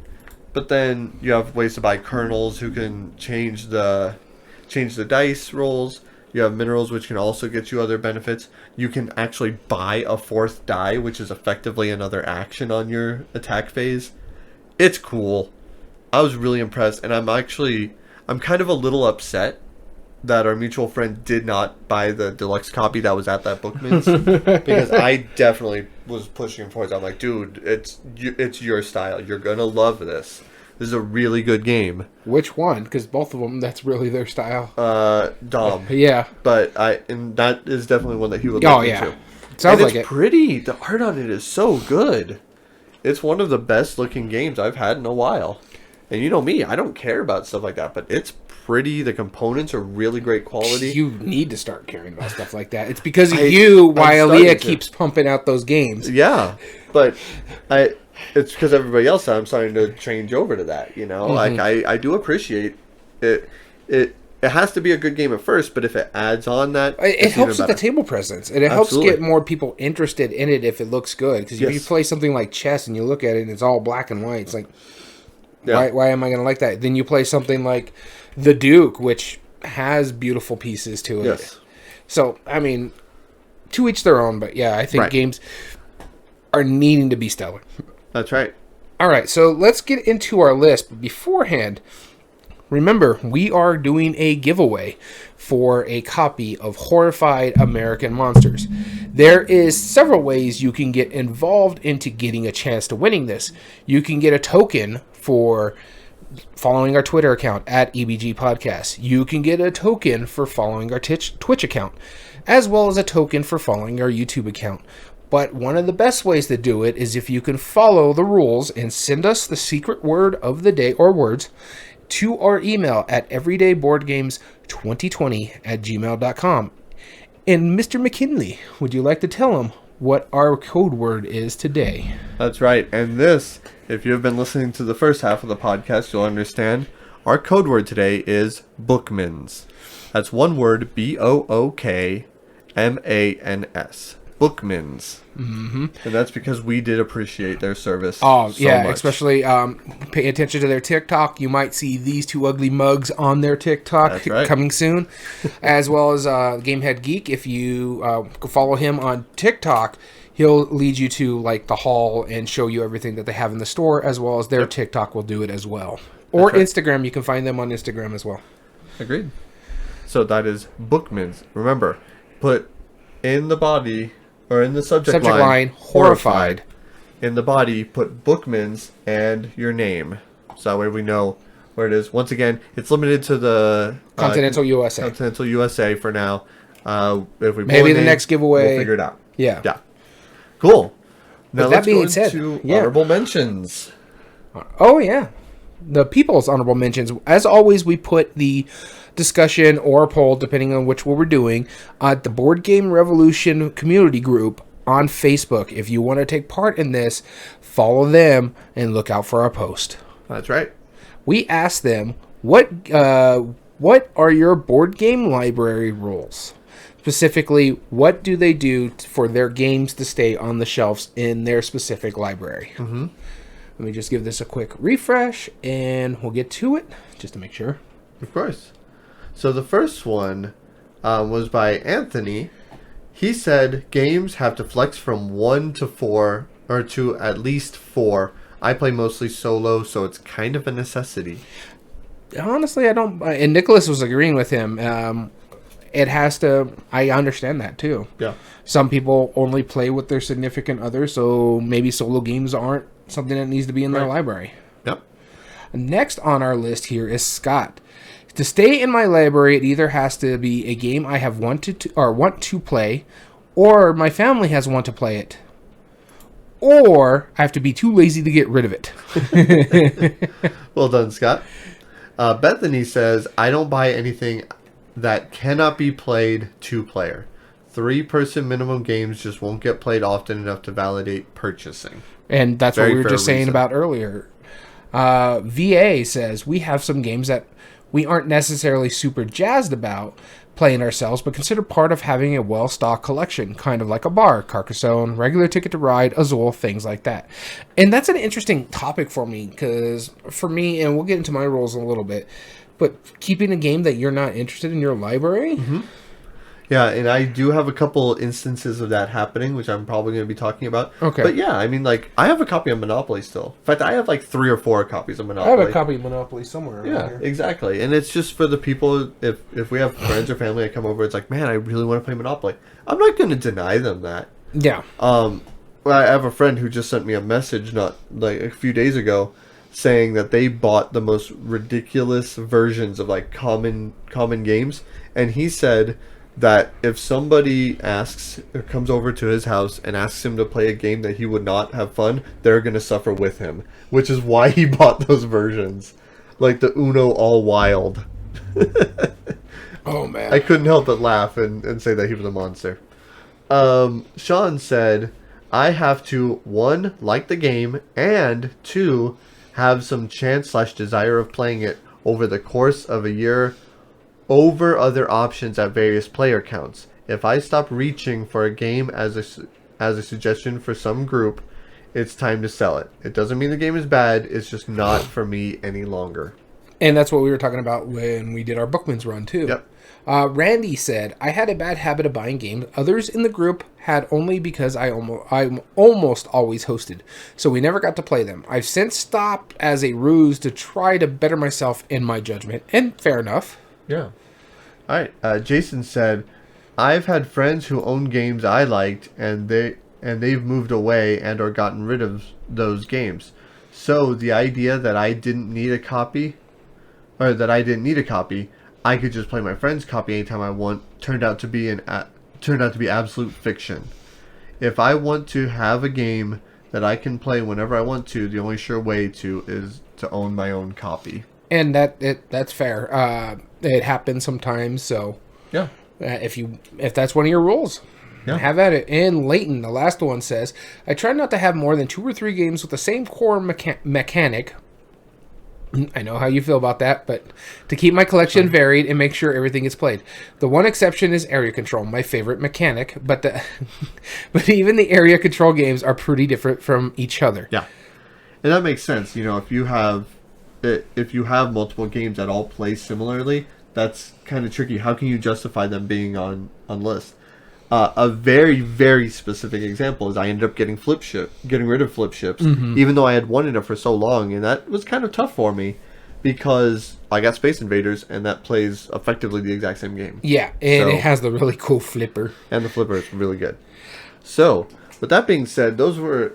But then you have ways to buy kernels who can change the dice rolls. You have minerals which can also get you other benefits. You can actually buy a 4th die, which is effectively another action on your attack phase. It's cool. I was really impressed, and I'm kind of a little upset that our mutual friend did not buy the deluxe copy that was at that Bookman's, because I definitely was pushing him forward. I'm like, dude, it's your style. You're gonna love this. This is a really good game.
Which one? Because both of them, that's really their style.
Dom.
Yeah.
But that is definitely one that he would look into.
Sounds like it.
It's pretty. The art on it is so good. It's one of the best looking games I've had in a while. And you know me, I don't care about stuff like that, but it's pretty. The components are really great quality.
You need to start caring about stuff like that. It's because of
I'm
why
starting
Aaliyah
to.
keeps pumping out those games.
Yeah, but it's because everybody else. I'm starting to change over to that. Like I do appreciate it. It has to be a good game at first, but if it adds on that,
It helps with the table presence, and it helps
Absolutely.
get more people interested in it if it looks good. Because if you
Yes.
play something like chess and you look at it and it's all black and white, it's like,
Yeah.
why am I going to like that? Then you play something like the Duke, which has beautiful pieces to it.
Yes.
So, I mean, to each their own, but yeah, I think
Right.
games are needing to be stellar.
That's right.
All right, so let's get into our list. But beforehand, remember, we are doing a giveaway for a copy of Horrified American Monsters. There is several ways you can get involved into getting a chance to winning this. You can get a token for following our Twitter account at EBG Podcast. You can get a token for following our Twitch account, as well as a token for following our YouTube account. But one of the best ways to do it is if you can follow the rules and send us the secret word of the day or words to our email at everydayboardgames2020@gmail.com. And Mr. McKinley, would you like to tell him what our code word is today?
That's right. And this, if you've been listening to the first half of the podcast, you'll understand. Our code word today is Bookmans. That's one word, Bookmans. Bookmans. Mm-hmm. And that's because we did appreciate their service so much.
Especially pay attention to their TikTok. You might see these two ugly mugs on their TikTok
That's right.
coming soon, as well as Gamehead Geek. If you follow him on TikTok, he'll lead you to like the haul and show you everything that they have in the store, as well as their TikTok will do it as well. Or
right.
Instagram, you can find them on Instagram as well.
Agreed. So that is Bookmans. Remember, put in the body or in the subject line horrified. In the body, put Bookmans and your name. So that way we know where it is. Once again, it's limited to the
Continental USA.
Continental USA for now. If we
Maybe the next giveaway.
we'll figure it out.
Yeah.
Yeah. Cool. Now
With that
let's
being
go
said,
into
yeah.
honorable mentions.
Oh, yeah. The people's honorable mentions. As always, we put the discussion or poll, depending on which one we're doing, at the Board Game Revolution community group on Facebook. If you want to take part in this, follow them and look out for our post.
That's right.
We asked them, what are your board game library rules? Specifically, what do they do for their games to stay on the shelves in their specific library? Mm-hmm. Let me just give this a quick refresh, and we'll get to it, just to make sure.
Of course. So the first one was by Anthony. He said games have to flex from 1 to 4, or to at least 4. I play mostly solo, so it's kind of a necessity.
Honestly, I don't... And Nicholas was agreeing with him. It has to... I understand that, too.
Yeah.
Some people only play with their significant other, so maybe solo games aren't something that needs to be in their library.
Yep.
Next on our list here is Scott. To stay in my library, it either has to be a game I have want to play, or my family has want to play it, or I have to be too lazy to get rid of it.
Well done, Scott. Bethany says, I don't buy anything that cannot be played 2-player. 3-person minimum games just won't get played often enough to validate purchasing.
And that's
Very
what we were
fair
just saying
reason.
about earlier. VA says, we have some games that we aren't necessarily super jazzed about playing ourselves, but consider part of having a well-stocked collection, kind of like a bar, Carcassonne, Regular Ticket to Ride, Azul, things like that. And that's an interesting topic for me, because for me, and we'll get into my rules in a little bit, but keeping a game that you're not interested in your library...
Mm-hmm. Yeah, and I do have a couple instances of that happening, which I'm probably going to be talking about.
Okay.
But yeah, I mean, like, I have a copy of Monopoly still. In fact, I have like 3 or 4 copies of
I
Monopoly.
have a copy of Monopoly somewhere around
Yeah,
here.
exactly. And it's just for the people, if we have friends or family that come over, it's like, man, I really want to play Monopoly. I'm not going to deny them that.
Yeah.
Well, I have a friend who just sent me a message not like a few days ago saying that they bought the most ridiculous versions of like common games, and he said that if somebody asks or comes over to his house and asks him to play a game that he would not have fun, they're going to suffer with him, which is why he bought those versions, like the Uno All Wild.
Oh man,
I couldn't help but laugh and say that he was a monster. Sean said, I have to, 1, like the game, and 2, have some chance/desire of playing it over the course of a year over other options at various player counts. If I stop reaching for a game as a suggestion for some group, it's time to sell it. It doesn't mean the game is bad, it's just not for me any longer.
And that's what we were talking about when we did our Bookman's run, too.
Yep.
Randy said, I had a bad habit of buying games others in the group had only because I'm almost always hosted, so we never got to play them. I've since stopped as a ruse to try to better myself in my judgment, and fair enough.
Yeah. All right. Jason said, I've had friends who own games I liked, and they've moved away and or gotten rid of those games. So the idea that I didn't need a copy, I could just play my friend's copy anytime I want, turned out to be absolute fiction. If I want to have a game that I can play whenever I want to, the only sure way to is to own my own copy.
And that's fair. It happens sometimes, so
Yeah.
if that's one of your rules,
Yeah.
have at it. And Leighton, the last one, says, I try not to have more than 2 or 3 games with the same core mechanic. I know how you feel about that, but to keep my collection varied and make sure everything is played. The one exception is area control, my favorite mechanic, but but even the area control games are pretty different from each other.
Yeah. And that makes sense. You know, if you have multiple games that all play similarly, that's kind of tricky. How can you justify them being on list? A very, very specific example is I ended up getting rid of flip ships, even though I had wanted it for so long, and that was kind of tough for me because I got Space Invaders, and that plays effectively the exact same game.
Yeah, and it has the really cool flipper.
And the flipper is really good. So, with that being said,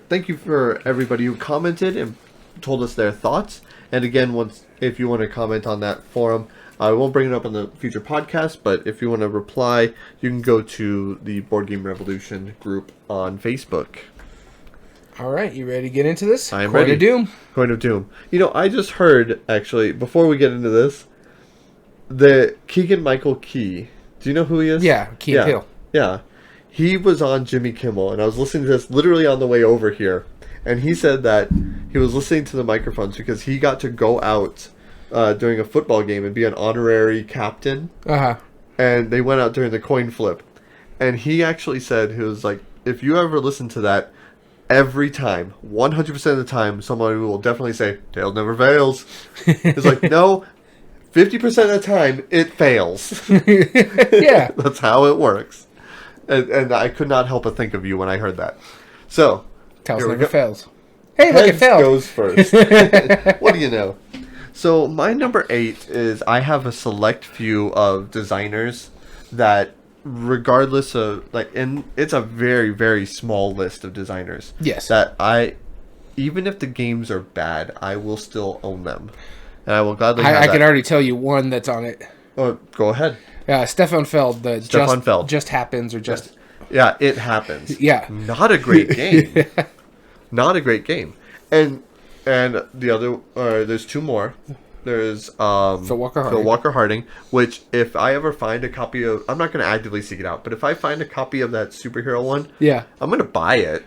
thank you for everybody who commented and told us their thoughts. And again, if you want to comment on that forum, I won't bring it up on the future podcast, but if you want to reply, you can go to the Board Game Revolution group on Facebook.
All right, you ready to get into this?
I am ready. Coin of Doom. You know, I just heard, actually, before we get into this, the Keegan-Michael Key. Do you know who he is?
Yeah, Key and Peele.
Yeah. He was on Jimmy Kimmel, and I was listening to this literally on the way over here. And he said that he was listening to the microphones because he got to go out during a football game and be an honorary captain.
Uh-huh.
And they went out during the coin flip. And he actually said, he was like, if you ever listen to that, every time, 100% of the time, somebody will definitely say, tails never fails. It's like, no, 50% of the time, it fails.
Yeah.
That's how it works. And I could not help but think of you when I heard that. So,
Tails never fails. Hey, look, it failed.
Goes first. What do you know? So my number 8 is I have a select few of designers that, regardless of and it's a very, very small list of designers.
Yes.
That even if the games are bad, I will still own them, and I will gladly.
I can already tell you one that's on it.
Oh, go ahead.
Stefan Feld.
Feld.
Just happens or just.
Yeah, it happens.
Yeah.
Not a great game. Not a great game. And the other, there's 2 more. There's
Phil
Walker Harding, which if I ever find a copy of, I'm not going to actively seek it out, but if I find a copy of that superhero one,
yeah,
I'm going to buy it.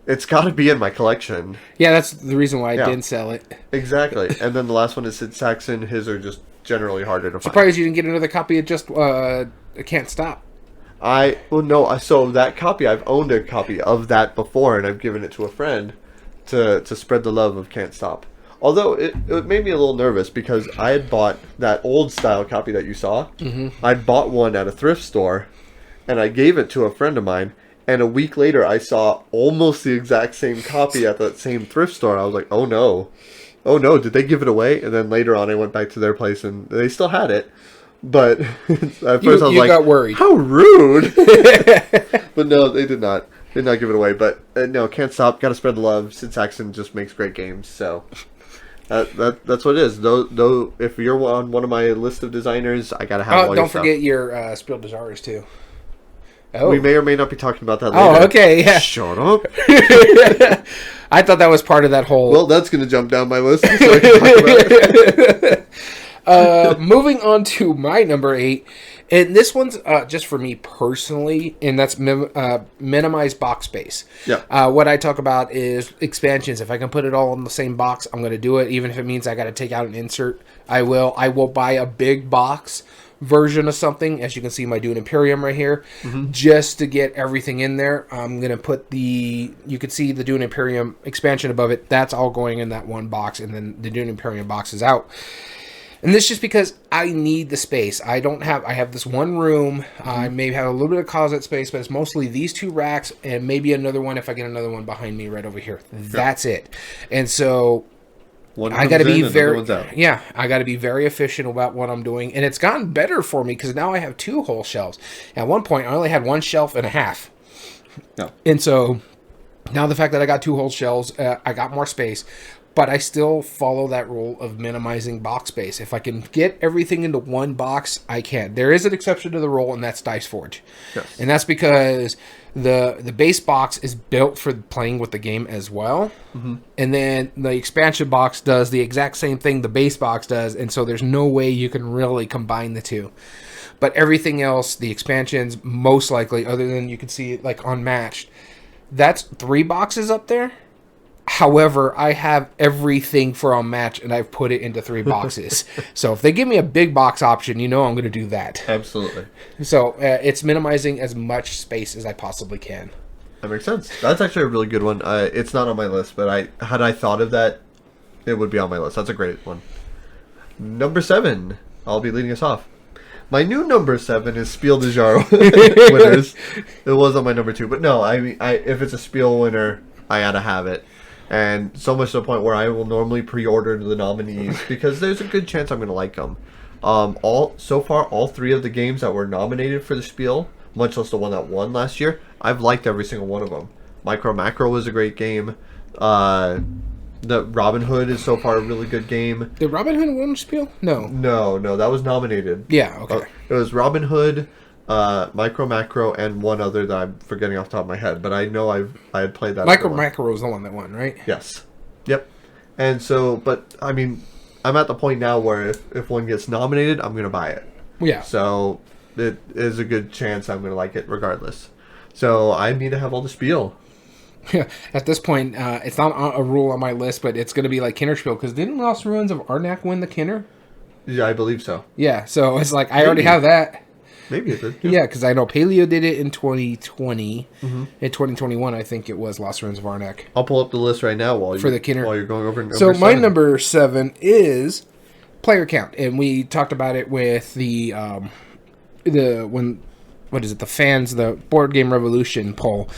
It's got to be in my collection.
Yeah, that's the reason why I didn't sell it.
Exactly. And then the last one is Sid Saxon. His are just generally harder to find.
Surprised you didn't get another copy of just Can't Stop.
So that copy, I've owned a copy of that before, and I've given it to a friend to spread the love of Can't Stop. Although it made me a little nervous because I had bought that old style copy that you saw. Mm-hmm. I'd bought one at a thrift store, and I gave it to a friend of mine. And a week later, I saw almost the exact same copy at that same thrift store. I was like, oh no, did they give it away? And then later on, I went back to their place, and they still had it. But at first I was like,
got worried.
How rude. But no, they did not. Did not give it away. But no, Can't Stop. Got to spread the love. Sid Saxon just makes great games. So That's what it is. Though, if you're on one of my list of designers, I gotta have all your
Don't
stuff.
forget your Spiel des Jahres too.
Oh. We may or may not be talking about that later.
Oh, okay, yeah.
Shut up.
I thought that was part of that whole...
Well, that's going to jump down my list. So I can talk about it.
Moving on to my number 8, and this one's just for me personally, and that's minimize box space.
Yeah.
What I talk about is expansions. If I can put it all in the same box, I'm going to do it. Even if it means I got to take out an insert, I will. I will buy a big box version of something, as you can see my Dune Imperium right here, just to get everything in there. I'm going to put you can see the Dune Imperium expansion above it. That's all going in that one box, and then the Dune Imperium box is out. And this is just because I need the space. I have this one room. I may have a little bit of closet space, but it's mostly these 2 racks and maybe another one if I get another one behind me right over here. That's it. And so I got to be I got to be very efficient about what I'm doing, and it's gotten better for me because now I have 2 whole shelves. At one point, I only had 1 shelf and a half.
No.
And so now the fact that I got 2 whole shelves, I got more space, but I still follow that rule of minimizing box space. If I can get everything into one box, I can. There is an exception to the rule, and that's Dice Forge.
Yes.
And that's because the base box is built for playing with the game as well. And then the expansion box does the exact same thing the base box does, and so there's no way you can really combine the two. But everything else, the expansions, most likely, other than you can see it like unmatched, that's 3 boxes up there. However, I have everything for Unmatched, and I've put it into 3 boxes. So if they give me a big box option, I'm going to do that.
Absolutely.
So it's minimizing as much space as I possibly can.
That makes sense. That's actually a really good one. It's not on my list, but had I thought of that, it would be on my list. That's a great one. Number 7. I'll be leading us off. My new number 7 is Spiel des Jahres winners. It was on my number 2, but no, I mean, if it's a Spiel winner, I gotta have it. And so much to the point where I will normally pre-order the nominees because there's a good chance I'm going to like them. All 3 of the games that were nominated for the Spiel, much less the one that won last year, I've liked every single one of them. Micro Macro was a great game. The Robin Hood is so far a really good game.
Did Robin Hood win the Spiel? No,
that was nominated.
Yeah, okay.
It was Robin Hood, Micro Macro, and one other that I'm forgetting off the top of my head, but I know I had played that.
Micro Macro was the one that won, right?
Yes. Yep. And so, but I mean, I'm at the point now where if one gets nominated, I'm going to buy it.
Yeah.
So it is a good chance I'm going to like it regardless. So I need to have all the Spiel.
Yeah. At this point, it's not a rule on my list, but it's going to be like Kinderspiel, because didn't Lost Ruins of Arnak win the Kinner?
Yeah, I believe so.
Yeah, so it's like, I already have that.
Maybe it did.
Yeah, because I know Paleo did it in 2020. In 2021, I think it was Lost Ruins of Arnak.
I'll pull up the list right now while
for the Kinner.
While you're going over number
So my
7.
number 7 is player count, and we talked about it with the fans, the Board Game Revolution poll.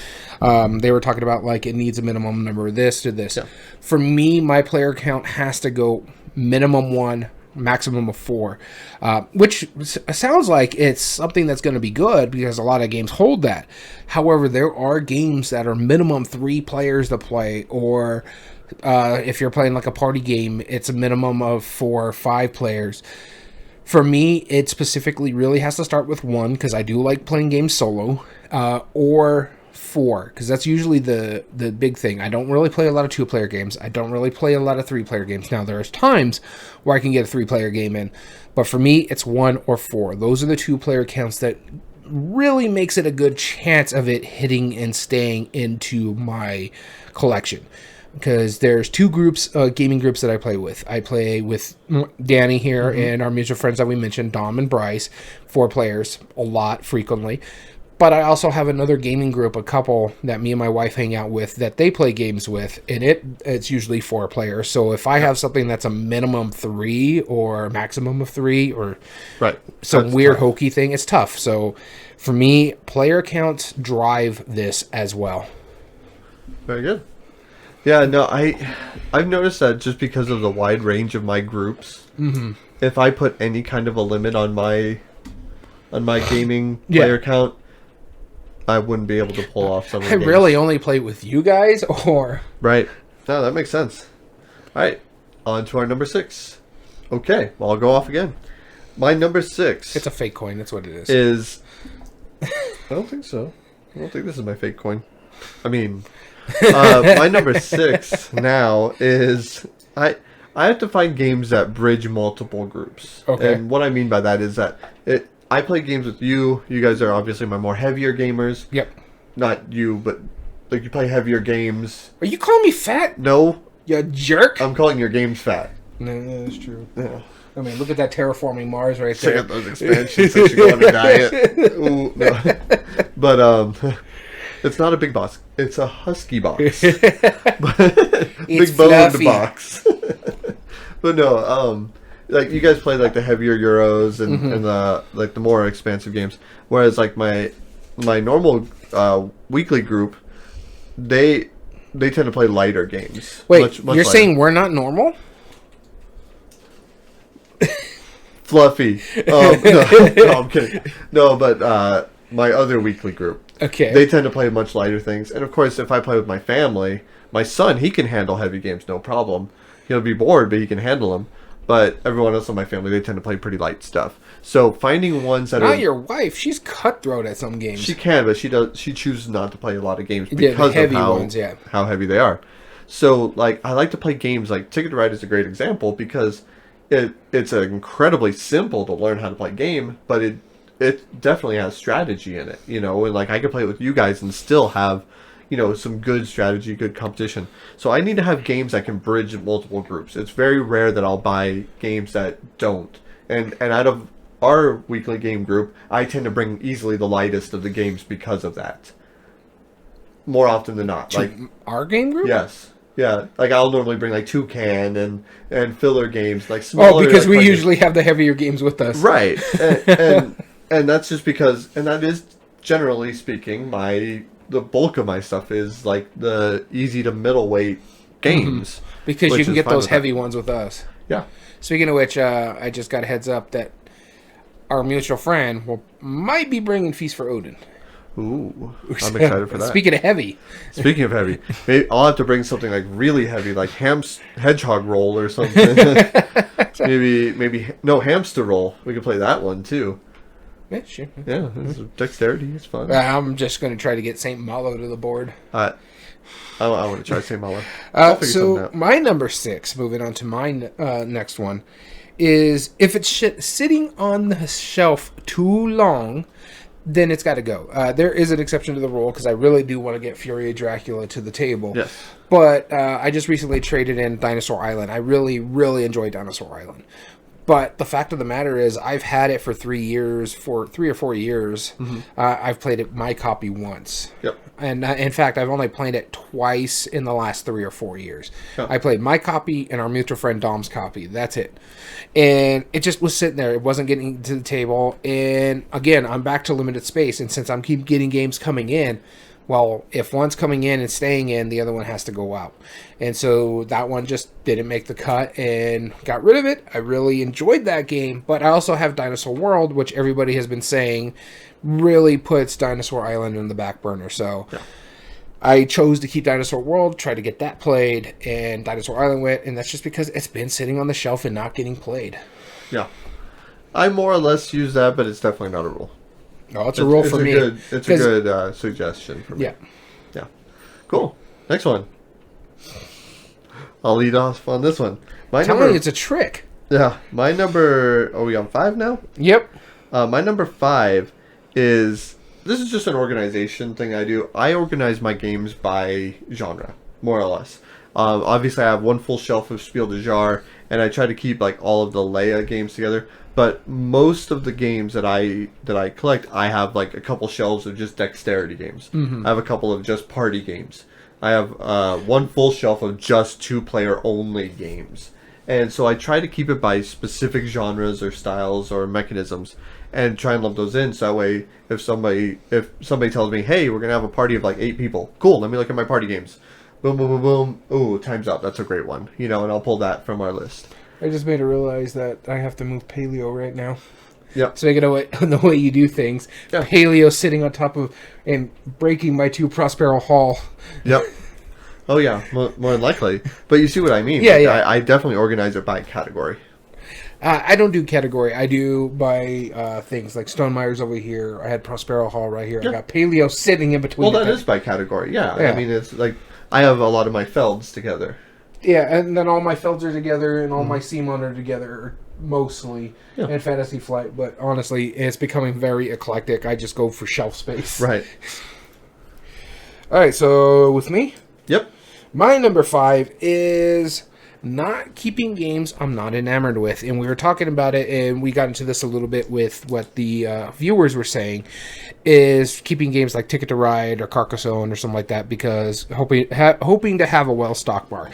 They were talking about like it needs a minimum number of this to this.
Yeah.
For me, my player count has to go minimum 1. Maximum of 4, which sounds like it's something that's going to be good because a lot of games hold that. However, there are games that are minimum 3 players to play, or if you're playing like a party game, it's a minimum of 4 or 5 players. For me, it specifically really has to start with 1 because I do like playing games solo, or 4 because that's usually the big thing. I don't really play a lot of 2-player games. I don't really play a lot of 3-player games. Now, there's times where I can get a 3-player game in, but for me, it's 1 or 4. Those are the 2-player counts that really makes it a good chance of it hitting and staying into my collection. Because there's 2 groups, gaming groups that I play with. I play with Danny here and our mutual friends that we mentioned, Dom and Bryce, 4 players, a lot, frequently. But I also have another gaming group, a couple that me and my wife hang out with that they play games with, and it's usually 4 players. So if I have something that's a minimum 3 or a maximum of 3 or some weird hokey thing, it's tough. So for me, player counts drive this as well.
Very good. Yeah, no, I've noticed that just because of the wide range of my groups, if I put any kind of a limit on my gaming player count, I wouldn't be able to pull off some of the games.
Really only play with you guys, or...
Right. No, that makes sense. All right. On to our number 6. Okay, well, I'll go off again. My number 6.
It's a fake coin. That's what it is.
Is I don't think so. I don't think this is my fake coin. I mean, my number 6 now is I have to find games that bridge multiple groups.
Okay.
And what I mean by that is that I play games with you. You guys are obviously my more heavier gamers.
Yep.
Not you, but like you play heavier games.
Are you calling me fat?
No,
You jerk.
I'm calling your games fat.
No, that's true.
Yeah.
I mean, look at that terraforming Mars right
Check
there.
out those expansions since you go on a diet. Ooh, no. But it's not a big box. It's a husky box. Big boned
fluffy.
box. But no, like you guys play like the heavier Euros and the like the more expansive games. Whereas like my normal weekly group, they tend to play lighter games.
Wait,
much
you're
lighter.
saying we're not normal?
Fluffy. No, I'm kidding. No, but my other weekly group,
Okay.
they tend to play much lighter things. And of course, if I play with my family, my son, he can handle heavy games, no problem. He'll be bored, but he can handle them. But everyone else in my family, they tend to play pretty light stuff. So finding ones that
Not
are
your wife. She's cutthroat at some games.
she can, but she chooses not to play a lot of games
Yeah, the
because
heavy
of how
ones, yeah.
how heavy they are. So like I like to play games like Ticket to Ride is a great example because it's incredibly simple to learn how to play a game, but it definitely has strategy in it, you know, and like I can play it with you guys and still have, you know, some good strategy, good competition. So I need to have games that can bridge multiple groups. It's very rare that I'll buy games that don't. And out of our weekly game group, I tend to bring easily the lightest of the games because of that. More often than not. Like
Our game group?
yes. Yeah, like I'll normally bring like Toucan and filler games, like smaller.
Oh, because
like,
we
play
usually have the heavier games with us.
right, and that's just because, and that is generally speaking, the bulk of my stuff is like the easy to middleweight games.
Because
which
you can
is
get
fine
those
with that.
heavy ones with us.
Yeah.
Speaking of which, I just got a heads up that our mutual friend might be bringing Feast for Odin.
Ooh, I'm excited for that.
Speaking of heavy.
Speaking of heavy, maybe I'll have to bring something like really heavy, like hedgehog roll or something. maybe no hamster roll. We could play that one too.
Yeah, sure.
Yeah, it's dexterity. It's fun.
I'm just going to try to get St. Malo to the board.
I want to try St. Malo. I'll figure something
So
out.
my number 6, moving on to my next one, is if it's sitting on the shelf too long, then it's got to go. There is an exception to the rule because I really do want to get Fury of Dracula to the table.
Yes.
But I just recently traded in Dinosaur Island. I really, really enjoy Dinosaur Island. But the fact of the matter is, I've had it for 3 or 4 years. I've played it my copy once.
Yep.
And in fact, I've only played it twice in the last 3 or 4 years.
Oh.
I played my copy and our mutual friend Dom's copy. That's it. And it just was sitting there. It wasn't getting to the table. And again, I'm back to limited space. And since I'm keep getting games coming in, well, if one's coming in and staying in, the other one has to go out. And so that one just didn't make the cut and got rid of it. I really enjoyed that game. But I also have Dinosaur World, which everybody has been saying really puts Dinosaur Island in the back burner. So
Yeah.
I chose to keep Dinosaur World, try to get that played, and Dinosaur Island went. And that's just because it's been sitting on the shelf and not getting played.
Yeah. I more or less use that, but it's definitely not a rule.
No, it's a rule for me.
It's a good suggestion for me.
Yeah.
Yeah. Cool. Next one. I'll lead off on this one.
Tell me it's a trick.
Yeah. My number... Are we on 5 now?
Yep.
My number 5 is... This is just an organization thing I do. I organize my games by genre, more or less. Obviously, I have one full shelf of Spiel des Jahres, and I try to keep like all of the Leia games together. But most of the games that I collect, I have like a couple shelves of just dexterity games. I have a couple of just party games. I have one full shelf of just 2-player only games. And so I try to keep it by specific genres or styles or mechanisms and try and lump those in. So that way, if somebody tells me, hey, we're going to have a party of like 8 people. Cool, let me look at my party games. Boom, boom, boom, boom. Ooh, time's up. That's a great one. You know, and I'll pull that from our list.
I just made her realize that I have to move Paleo right now.
Yep.
So I get the way you do things.
Yeah.
Paleo sitting on top of and breaking my 2 Prospero Hall.
Yep. Oh yeah, more than likely. But you see what I mean?
Yeah,
Like,
yeah.
I definitely organize it by category.
I don't do category. I do by things like Stone Myers over here. I had Prospero Hall right here. I
Yeah.
got Paleo sitting in between.
Well, that is by category. Yeah.
Yeah.
I mean, it's like I have a lot of my felds together.
Yeah, and then all my Felds are together and all my Simon are together mostly.
Yeah.
And Fantasy Flight. But honestly, it's becoming very eclectic. I just go for shelf space.
Right.
All right, so with me,
Yep.
my number 5 is not keeping games I'm not enamored with. And we were talking about it, and we got into this a little bit with what the viewers were saying, is keeping games like Ticket to Ride or Carcassonne or something like that, because hoping to have a well-stocked bar.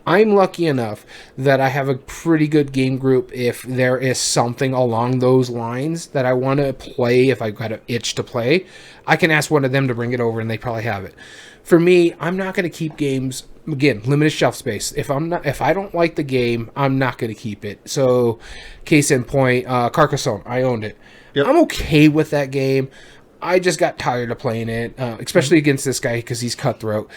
I'm lucky enough that I have a pretty good game group if there is something along those lines that I want to play, if I've got an itch to play. I can ask one of them to bring it over and they probably have it. For me, I'm not going to keep games, again, limited shelf space. If I don't like the game, I'm not going to keep it. So, case in point, Carcassonne, I owned it.
Yep.
I'm okay with that game. I just got tired of playing it, especially against this guy because he's cutthroat.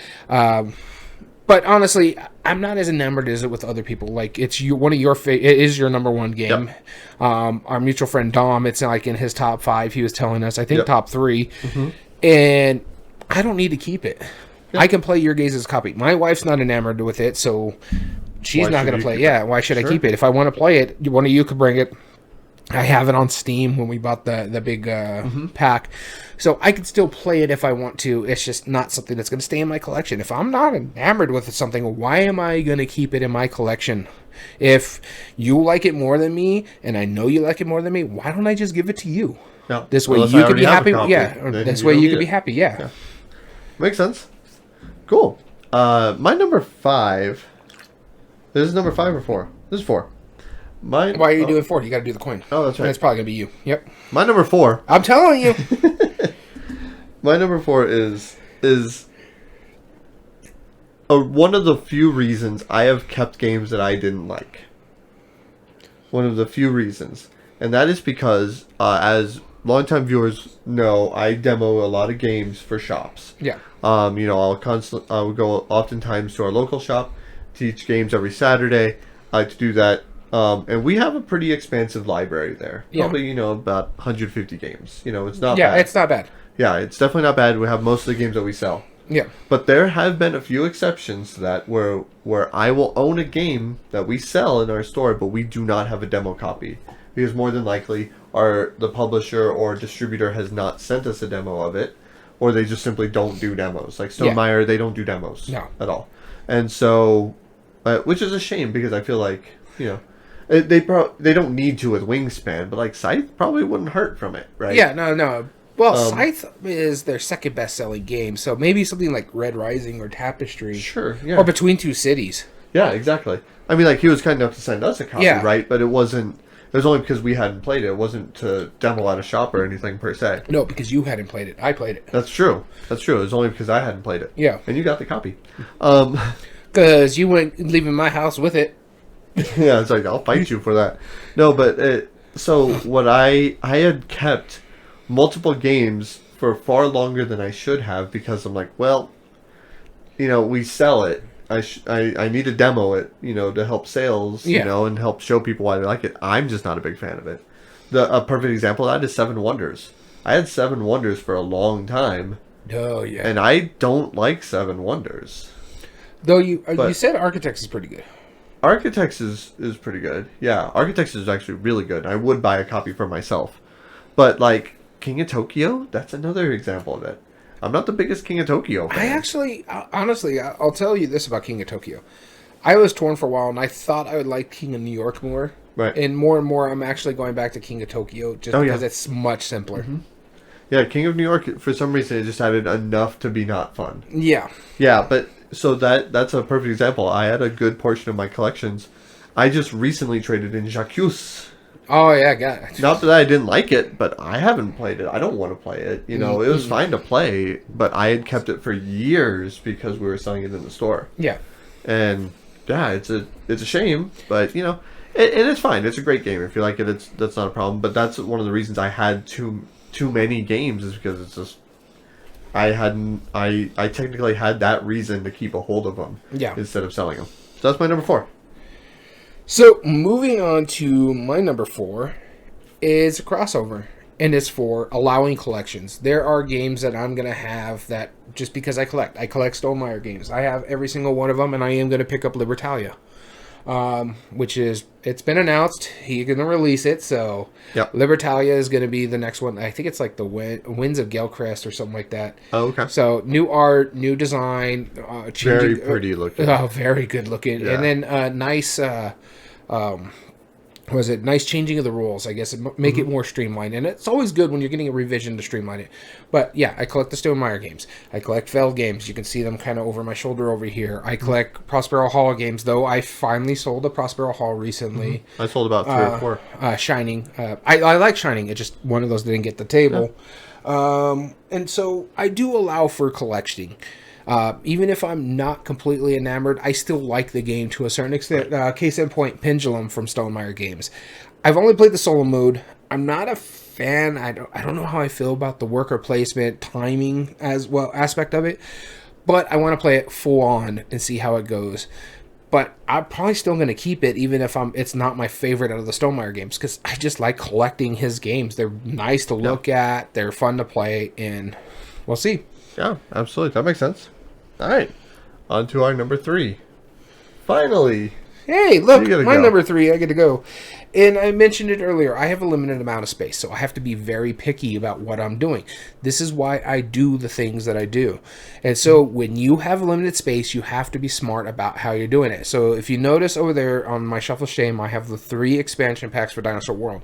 But honestly, I'm not as enamored as it with other people. Like, it's one of your it is your number one game.
Yep.
Our mutual friend Dom, it's like in his top 5. He was telling us, I think
Yep.
top 3, and I don't need to keep it. I can play your guys' copy. My wife's not enamored with it, so she's
Why
not
should
going to
you
play.
keep
Yeah,
it?
why should I
Sure.
keep it? If I want to play it, one of you could bring it. I have it on Steam when we bought the big pack. So I can still play it if I want to. It's just not something that's going to stay in my collection. If I'm not enamored with something, why am I going to keep it in my collection? If you like it more than me, and I know you like it more than me, why don't I just give it to you?
No.
This way
Unless I
you could be
already have a
happy.
copy,
Yeah, or
then
this
you
way
don't
you
need
could be
it.
happy. Yeah.
Makes sense. Cool. My number 5. This is number 5 or 4? This is 4. Mine.
Why are you doing 4? You got to do the coin.
Oh, that's right.
And it's probably going to be you. Yep.
My number 4.
I'm telling you.
My number 4 is one of the few reasons I have kept games that I didn't like. One of the few reasons, and that is because, as longtime viewers know, I demo a lot of games for shops.
Yeah.
I would go oftentimes to our local shop, teach games every Saturday. I like to do that. And we have a pretty expansive library there.
Yeah.
Probably, about 150 games. It's not
Yeah,
bad.
it's not bad.
Yeah, it's definitely not bad. We have most of the games that we sell.
Yeah.
But there have been a few exceptions to that where I will own a game that we sell in our store, but we do not have a demo copy. Because more than likely, the publisher or distributor has not sent us a demo of it, or they just simply don't do demos. Like Stonemeyer, they don't do demos at all. And so, which is a shame because I feel like, they don't need to with Wingspan, but like Scythe probably wouldn't hurt from it, right?
Yeah, no. Well, Scythe is their second best-selling game, so maybe something like Red Rising or Tapestry.
Sure, yeah.
Or Between Two Cities.
Yeah, exactly. I mean, like, he was kind enough to send us a copy, right? But it was only because we hadn't played it. It wasn't to demo at a shop or anything per se.
No, because you hadn't played it. I played it.
That's true. It was only because I hadn't played it.
Yeah.
And you got the copy.
Because you went leaving my house with it.
Yeah, it's like, I'll fight you for that. No, but, so what I had kept multiple games for far longer than I should have because I'm like, well, we sell it. I need to demo it, to help sales, and help show people why they like it. I'm just not a big fan of it. A perfect example of that is Seven Wonders. I had Seven Wonders for a long time.
Oh, yeah.
And I don't like Seven Wonders.
Though you said Architects is pretty good.
Architects is pretty good. Yeah, Architects is actually really good. I would buy a copy for myself. But, like, King of Tokyo, that's another example of it. I'm not the biggest King of Tokyo fan.
I actually, honestly, I'll tell you this about King of Tokyo. I was torn for a while, and I thought I would like King of New York more.
Right.
And more, I'm actually going back to King of Tokyo just because it's much simpler. Mm-hmm.
Yeah, King of New York, for some reason, it just added enough to be not fun.
Yeah.
Yeah, but so that's a perfect example. I had a good portion of my collections. I just recently traded in Jacques.
Oh, yeah, got it.
Not that I didn't like it, but I haven't played it. I don't want to play it. It was fine to play, but I had kept it for years because we were selling it in the store.
Yeah.
And yeah, it's a shame, but and it's fine. It's a great game. If you like it, that's not a problem. But that's one of the reasons I had too many games is because it's just I technically had that reason to keep a hold of them instead of selling them. So that's my number 4.
So moving on to my number 4 is a crossover. And it's for allowing collections. There are games that I'm going to have that just because I collect. I collect Stonemaier games. I have every single one of them, and I am going to pick up Libertalia. Which is, it's been announced. He's going to release it, so Libertalia is going to be the next one. I think it's like the Winds of Gelcrest or something like that.
Oh, okay.
So new art, new design.
Very pretty looking.
Oh, very good looking. Yeah. And then nice... nice changing of the rules, I guess, make it more streamlined. And it's always good when you're getting a revision to streamline it. But yeah, I collect the Stonemaier games. I collect Feld games. You can see them kind of over my shoulder over here. I collect Prospero Hall games, though I finally sold a Prospero Hall recently.
I sold about 3 or 4.
Shining. I like Shining. It's just one of those that didn't get the table. Yeah. And so I do allow for collecting. Even if I'm not completely enamored, I still like the game to a certain extent. Case in point, Pendulum from Stonemaier Games. I've only played the solo mode. I'm not a fan. I don't know how I feel about the worker placement, timing as well aspect of it, but I want to play it full on and see how it goes. But I'm probably still going to keep it, even if it's not my favorite out of the Stonemaier games, because I just like collecting his games. They're nice to look at. They're fun to play, and we'll see.
Yeah, absolutely. That makes sense. All right. On to our number 3. Finally.
Hey, look, my number 3, I get to go. And I mentioned it earlier, I have a limited amount of space, so I have to be very picky about what I'm doing. This is why I do the things that I do. And so when you have limited space, you have to be smart about how you're doing it. So if you notice over there on my Shuffle Shame, I have the 3 expansion packs for Dinosaur World.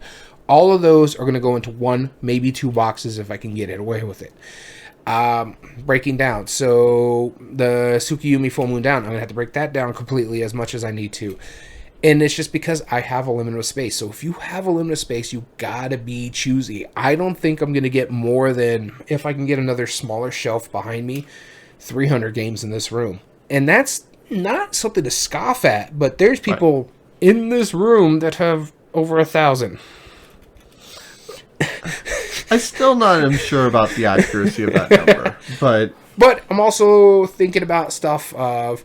All of those are going to go into 1, maybe 2 boxes if I can get it away with it. Breaking down. So the Tsukiyumi Full Moon Down, I'm going to have to break that down completely as much as I need to. And it's just because I have a limited space. So if you have a limited space, you got to be choosy. I don't think I'm going to get more than, if I can get another smaller shelf behind me, 300 games in this room. And that's not something to scoff at, but there's people in this room that have over 1,000.
I still not am sure about the accuracy of that number,
but I'm also thinking about stuff of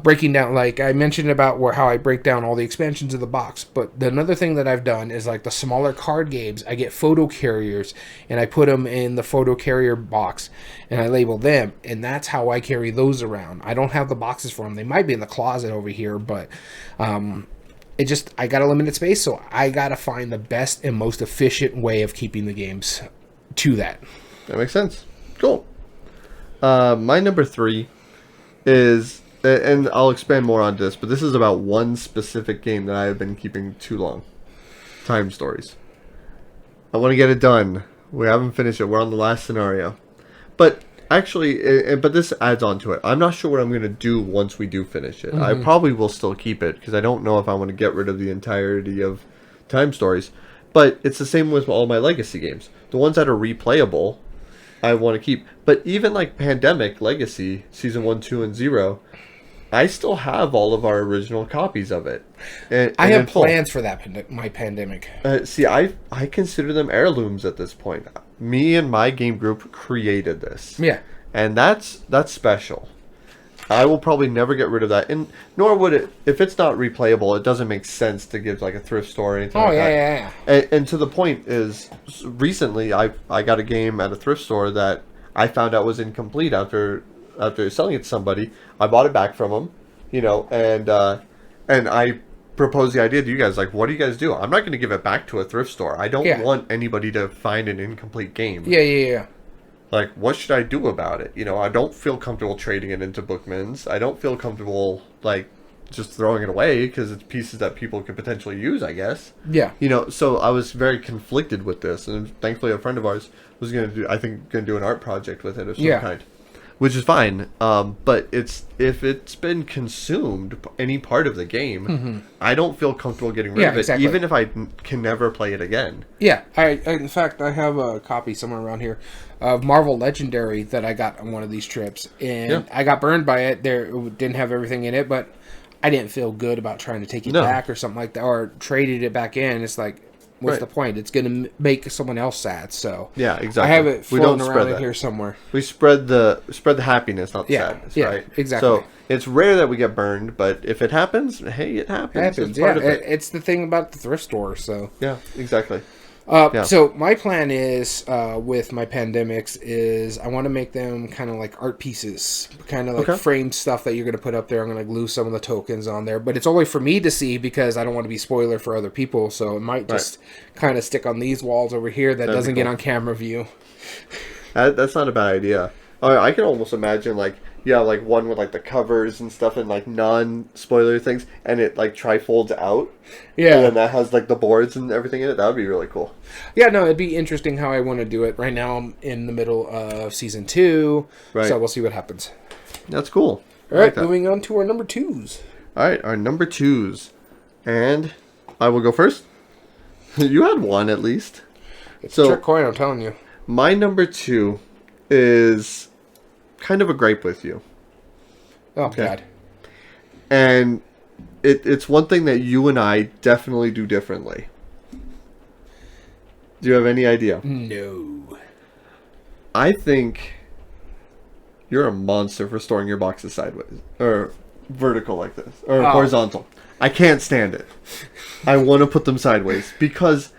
breaking down, like I mentioned about how I break down all the expansions of the box. But another thing that I've done is like the smaller card games, I get photo carriers and I put them in the photo carrier box and I label them, and that's how I carry those around. I don't have the boxes for them. They might be in the closet over here, but I got a limited space, so I got to find the best and most efficient way of keeping the games to that.
That makes sense. Cool. My number 3 is, and I'll expand more on this, but this is about one specific game that I have been keeping too long. Time Stories. I want to get it done. We haven't finished it. We're on the last scenario. But actually, but this adds on to it. I'm not sure what I'm going to do once we do finish it. I probably will still keep it because I don't know if I want to get rid of the entirety of Time Stories. But it's the same with all my legacy games. The ones that are replayable, I want to keep. But even like Pandemic Legacy, Season 1, 2, and 0, I still have all of our original copies of it. And
I have plans for that, my Pandemic.
See, I consider them heirlooms at this point. Me and my game group created this.
Yeah.
And that's special. I will probably never get rid of that. And nor would it, if it's not replayable, it doesn't make sense to give like a thrift store or anything like that.
Yeah.
And to the point is, recently I got a game at a thrift store that I found out was incomplete after selling it to somebody. I bought it back from them, and I proposed the idea to you guys, like, what do you guys do? I'm not going to give it back to a thrift store. I don't want anybody to find an incomplete game.
Yeah.
Like, what should I do about it? I don't feel comfortable trading it into Bookmans. I don't feel comfortable, like, just throwing it away because it's pieces that people could potentially use, I guess.
Yeah.
So I was very conflicted with this, and thankfully a friend of ours was going to do an art project with it of some kind. Which is fine, but if it's been consumed, any part of the game, I don't feel comfortable getting rid of it, exactly. Even if I can never play it again.
Yeah, in fact, I have a copy somewhere around here of Marvel Legendary that I got on one of these trips, and I got burned by it. It didn't have everything in it, but I didn't feel good about trying to take it back or something like that, or traded it back in. It's like, What's the point? It's going to make someone else sad. So
Yeah, exactly.
I have it floating around in
that.
here somewhere.
We spread the happiness, not the
Yeah,
sadness,
yeah,
right?
exactly.
So it's rare that we get burned, but if it happens, hey, it happens. It's part of it.
It's the thing about the thrift store. So
Yeah, exactly.
So my plan is with my pandemics is I want to make them kind of like art pieces, kind of like framed stuff that you're going to put up there. I'm going to glue some of the tokens on there, but it's only for me to see because I don't want to be spoiler for other people. So it might just kind of stick on these walls over here that doesn't get on camera view.
That's not a bad idea. I can almost imagine like one with like the covers and stuff and like non-spoiler things, and it like trifolds out. Yeah, and then that has like the boards and everything in it. That would be really cool.
Yeah, no, it'd be interesting how I want to do it. Right now, I'm in the middle of season 2, so we'll see what happens.
That's cool.
All right, moving on to our number 2s.
All right, our number 2s, and I will go first. You had one at least.
It's a trick coin, I'm telling you.
My number 2 is kind of a gripe with you.
Oh, God.
And it's one thing that you and I definitely do differently. Do you have any idea?
No.
I think you're a monster for storing your boxes sideways. Or vertical like this. Or horizontal. I can't stand it. I want to put them sideways. Because,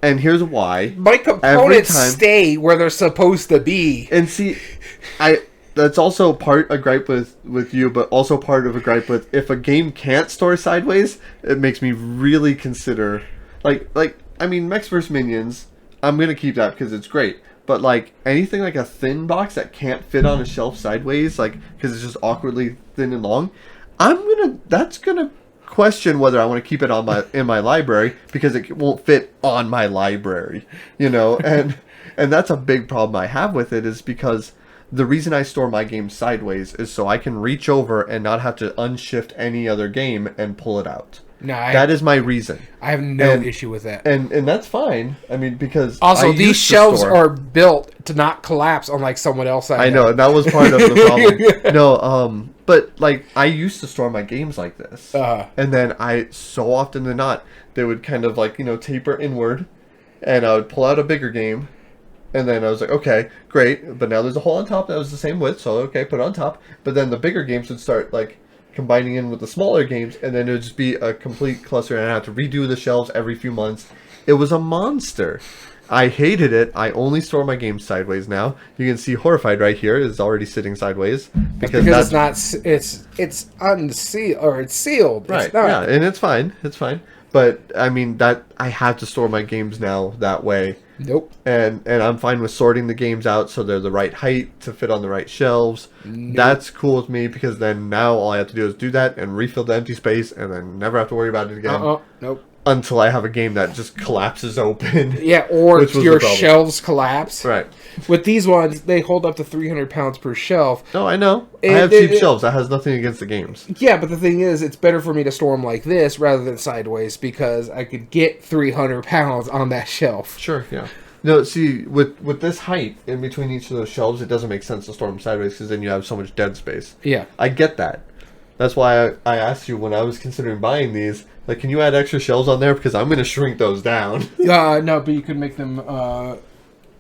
and here's why.
My components stay where they're supposed to be.
And see, that's also a gripe with you, but also part of a gripe with if a game can't store sideways, it makes me really consider I mean, Mechs vs. Minions, I'm gonna keep that because it's great. But like anything like a thin box that can't fit on a shelf sideways, like because it's just awkwardly thin and long, that's gonna question whether I want to keep it in my library because it won't fit on my library, and that's a big problem I have with it is because the reason I store my games sideways is so I can reach over and not have to unshift any other game and pull it out. That is my reason.
I have no issue with that.
And that's fine. I mean, because
also these shelves are built to not collapse unlike someone else.
I know, and that was part of the problem. No, but like I used to store my games like this, and then so often than not, they would kind of like taper inward, and I would pull out a bigger game. And then I was like, okay, great. But now there's a hole on top that was the same width, so okay, put it on top. But then the bigger games would start like combining in with the smaller games, and then it would just be a complete cluster, and I'd have to redo the shelves every few months. It was a monster. I hated it. I only store my games sideways now. You can see Horrified right here is already sitting sideways
because it's not. It's unsealed or it's sealed.
Right.
It's not.
Yeah, and it's fine. It's fine. But I mean that I have to store my games now that way.
Nope.
And I'm fine with sorting the games out so they're the right height to fit on the right shelves. Nope. That's cool with me because then now all I have to do is do that and refill the empty space and then never have to worry about it again.
Nope.
Until I have a game that just collapses open.
Yeah, or your shelves collapse.
Right.
With these ones, they hold up to 300 pounds per shelf.
No, I know. I have cheap shelves. That has nothing against the games.
Yeah, but the thing is, it's better for me to store them like this rather than sideways because I could get 300 pounds on that shelf.
Sure, yeah. No, see, with this height in between each of those shelves, it doesn't make sense to store them sideways because then you have so much dead space.
Yeah.
I get that. That's why I asked you when I was considering buying these, like, can you add extra shelves on there? Because I'm going to shrink those down.
No, but you could make them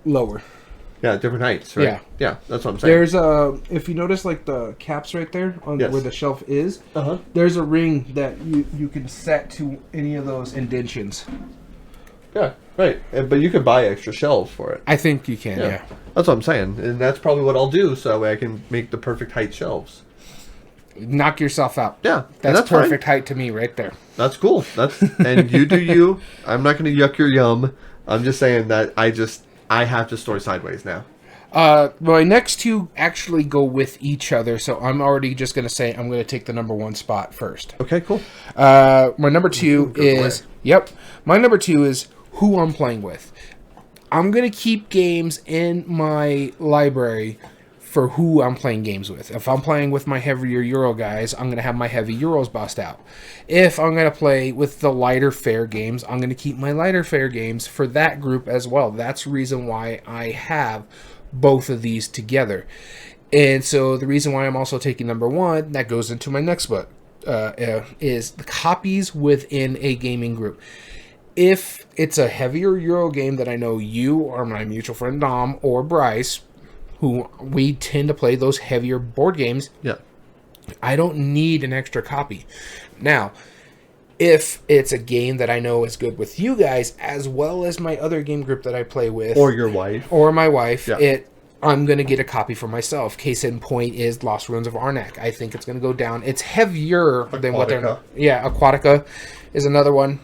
lower.
Yeah, different heights, right?
Yeah.
Yeah, that's what I'm saying.
There's if you notice, like, the caps right there on where the shelf is, there's a ring that you can set to any of those indentions.
Yeah, right. But you could buy extra shelves for it.
I think you can, yeah.
That's what I'm saying. And that's probably what I'll do, so that way I can make the perfect height shelves.
Knock yourself out.
Yeah.
That's perfect height to me right there.
That's cool. And you do you. I'm not going to yuck your yum. I'm just saying that I have to store sideways now.
My next two actually go with each other, so I'm already just going to say I'm going to take the number 1 spot first.
Okay, cool.
My number 2 is... Yep. My number 2 is who I'm playing with. I'm going to keep games in my library for who I'm playing games with. If I'm playing with my heavier Euro guys, I'm going to have my heavy Euros bust out. If I'm going to play with the lighter fare games, I'm going to keep my lighter fare games for that group as well. That's the reason why I have both of these together. And so the reason why I'm also taking number 1, that goes into my next book, is the copies within a gaming group. if it's a heavier Euro game that I know you or my mutual friend Dom or Bryce, who we tend to play those heavier board games,
Yeah.
I don't need an extra copy. Now, if it's a game that I know is good with you guys, as well as my other game group that I play with,
Or your wife.
or my wife,
Yeah.
I'm going to get a copy for myself. Case in point is Lost Ruins of Arnak. I think it's going to go down. It's heavier than what they're...
Aquatica.
Yeah, Aquatica is another one.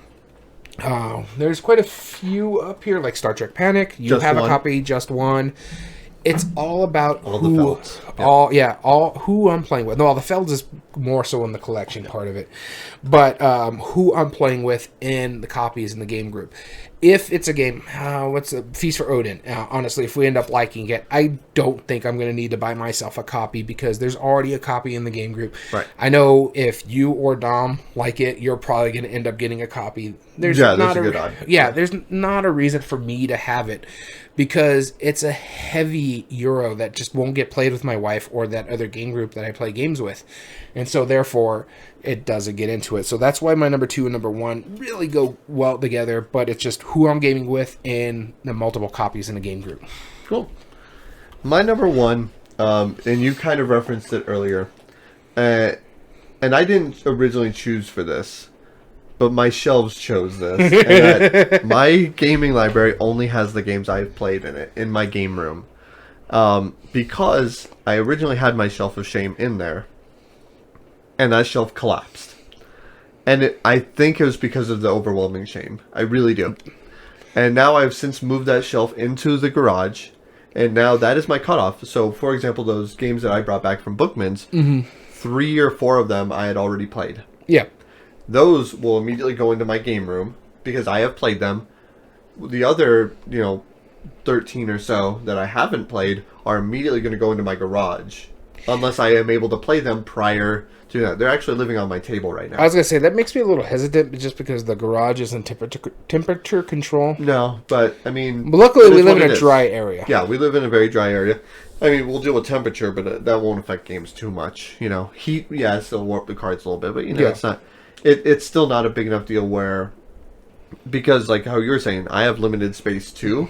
There's quite a few up here, like Star Trek Panic. You
Just
have
one.
a copy, just one. It's all about
All the
who,
Felds. Yeah.
all who I'm playing with. No, all the Felds is more so in the collection part of it, but who I'm playing with in the copies in the game group. If it's a game, what's a Feast for Odin? Honestly, if we end up liking it, I don't think I'm going to need to buy myself a copy because there's already a copy in the game group.
Right.
I know if you or Dom like it, you're probably going to end up getting a copy. There's
There's
not
a good odd.
Yeah, there's not a reason for me to have it because it's a heavy Euro that just won't get played with my wife or that other game group that I play games with. And so therefore it doesn't get into it. So that's why my number 2 and number 1 really go well together, but it's just who I'm gaming with and the multiple copies in the game group.
Cool. My number 1, and you kind of referenced it earlier, and I didn't originally choose for this, but my shelves chose this. And that my gaming library only has the games I've played in it, in my game room. Because I originally had my shelf of shame in there, and that shelf collapsed. And I think it was because of the overwhelming shame. I really do. And now I've since moved that shelf into the garage, and now that is my cutoff. So, for example, those games that I brought back from Bookman's, 3 or 4 of them I had already played.
Yeah.
Those will immediately go into my game room because I have played them. The other, 13 or so that I haven't played are immediately going to go into my garage. Unless I am able to play them prior to that. They're actually living on my table right now.
I was going to say, that makes me a little hesitant just because the garage is in temperature control.
No, but, I mean...
But luckily,
it
we
is
live
what
in
it
a
is.
dry area.
Yeah, we live in a very dry area. I mean, we'll deal with temperature, but that won't affect games too much. Heat, yes, it'll warp the cards a little bit, but,
Yeah.
it's not... It's still not a big enough deal where... Because, like how you were saying, I have limited space, too.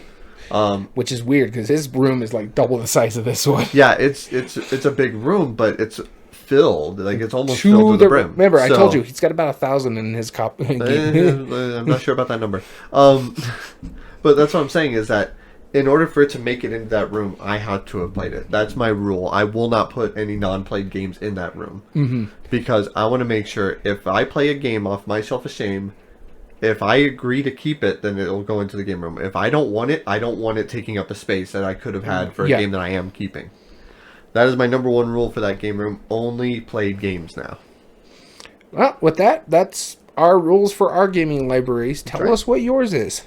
Which is weird because his room is like double the size of this one.
Yeah, it's a big room, but it's filled. Like, it's almost filled to the brim.
Remember, I
So-
told you, he's got about 1,000 in his
I'm not sure about that number. But that's what I'm saying is that in order for it to make it into that room, I have to have played it. That's my rule. I will not put any non-played games in that room. Mm-hmm. Because I want to make sure if I play a game off my shelf of shame, if I agree to keep it, then it'll go into the game room. If I don't want it, I don't want it taking up a space that I could have had for a
Yeah.
game that I am keeping. That is my number 1 rule for that game room. Only played games now.
Well, with that, that's our rules for our gaming libraries. Tell
right.
us what yours is.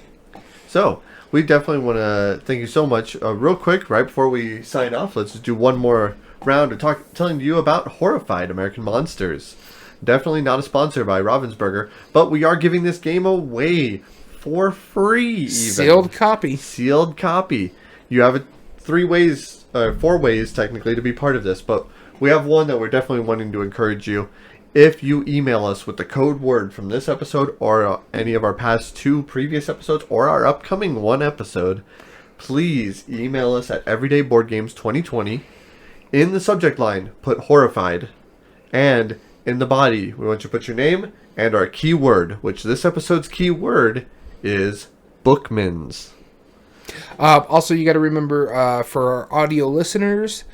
So, we definitely want to thank you so much. Real quick, right before we sign off, let's just do one more round of telling you about Horrified American Monsters. Definitely not a sponsor by Ravensburger, but we are giving this game away for free. Even.
Sealed copy.
Sealed copy. You have 4 ways technically to be part of this, but we have one that we're definitely wanting to encourage you. If you email us with the code word from this episode or any of our past 2 previous episodes or our upcoming 1 episode, please email us at everydayboardgames2020. In the subject line, put Horrified, and in the body, we want you to put your name and our keyword, which this episode's keyword is Bookman's.
Also, you got to remember, for our audio listeners,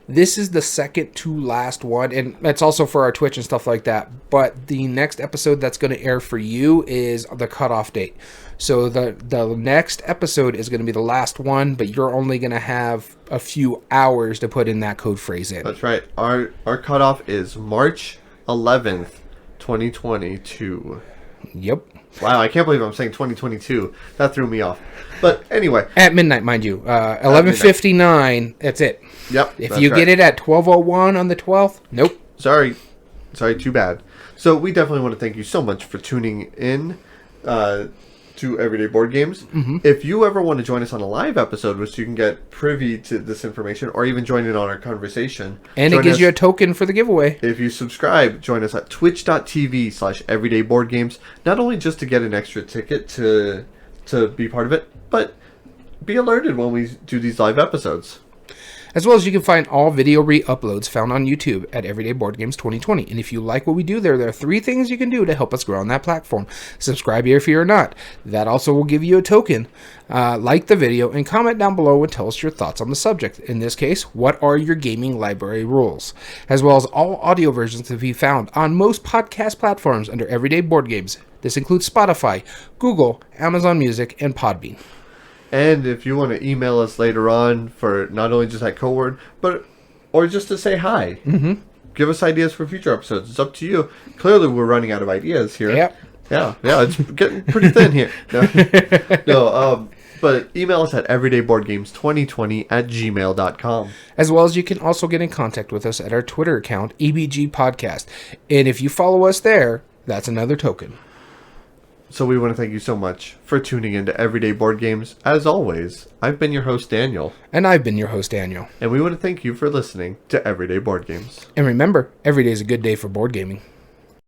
this is the second to last one, and that's also for our Twitch and stuff like that. But the next episode that's going to air for you is the cutoff date. So the next episode is going to be the last one, but you're only going to have a few hours to put in that code phrase in.
That's right. Our cutoff is March 11th, 2022.
Yep.
Wow, I can't believe I'm saying 2022. That threw me off. But anyway.
At midnight, mind you. 11:59, that's it.
Yep.
If you get it at 12:01 on the 12th, nope.
Sorry, too bad. So we definitely want to thank you so much for tuning in to to Everyday Board Games. If you ever want to join us on a live episode, which you can get privy to this information, or even join in on our conversation.
And it gives you a token for the giveaway.
If you subscribe, join us at twitch.tv/everydayboardgames. Not only just to get an extra ticket to be part of it, but be alerted when we do these live episodes.
As well as you can find all video re-uploads found on YouTube at Everyday Board Games 2020. And if you like what we do there are 3 things you can do to help us grow on that platform. Subscribe here if you're not. That also will give you a token. Like the video and comment down below and tell us your thoughts on the subject. In this case, what are your gaming library rules? As well as all audio versions to be found on most podcast platforms under Everyday Board Games. This includes Spotify, Google, Amazon Music, and Podbean.
And if you want to email us later on for not only just that codeword, or just to say hi, give us ideas for future episodes. It's up to you. Clearly, we're running out of ideas here.
Yep.
Yeah, it's getting pretty thin here. But email us at everydayboardgames2020@gmail.com.
As well as you can also get in contact with us at our Twitter account, EBG Podcast. And if you follow us there, that's another token.
So we want to thank you so much for tuning into Everyday Board Games. As always, I've been your host, Daniel.
And I've been your host, Daniel.
And we want to thank you for listening to Everyday Board Games.
And remember, every day is a good day for board gaming.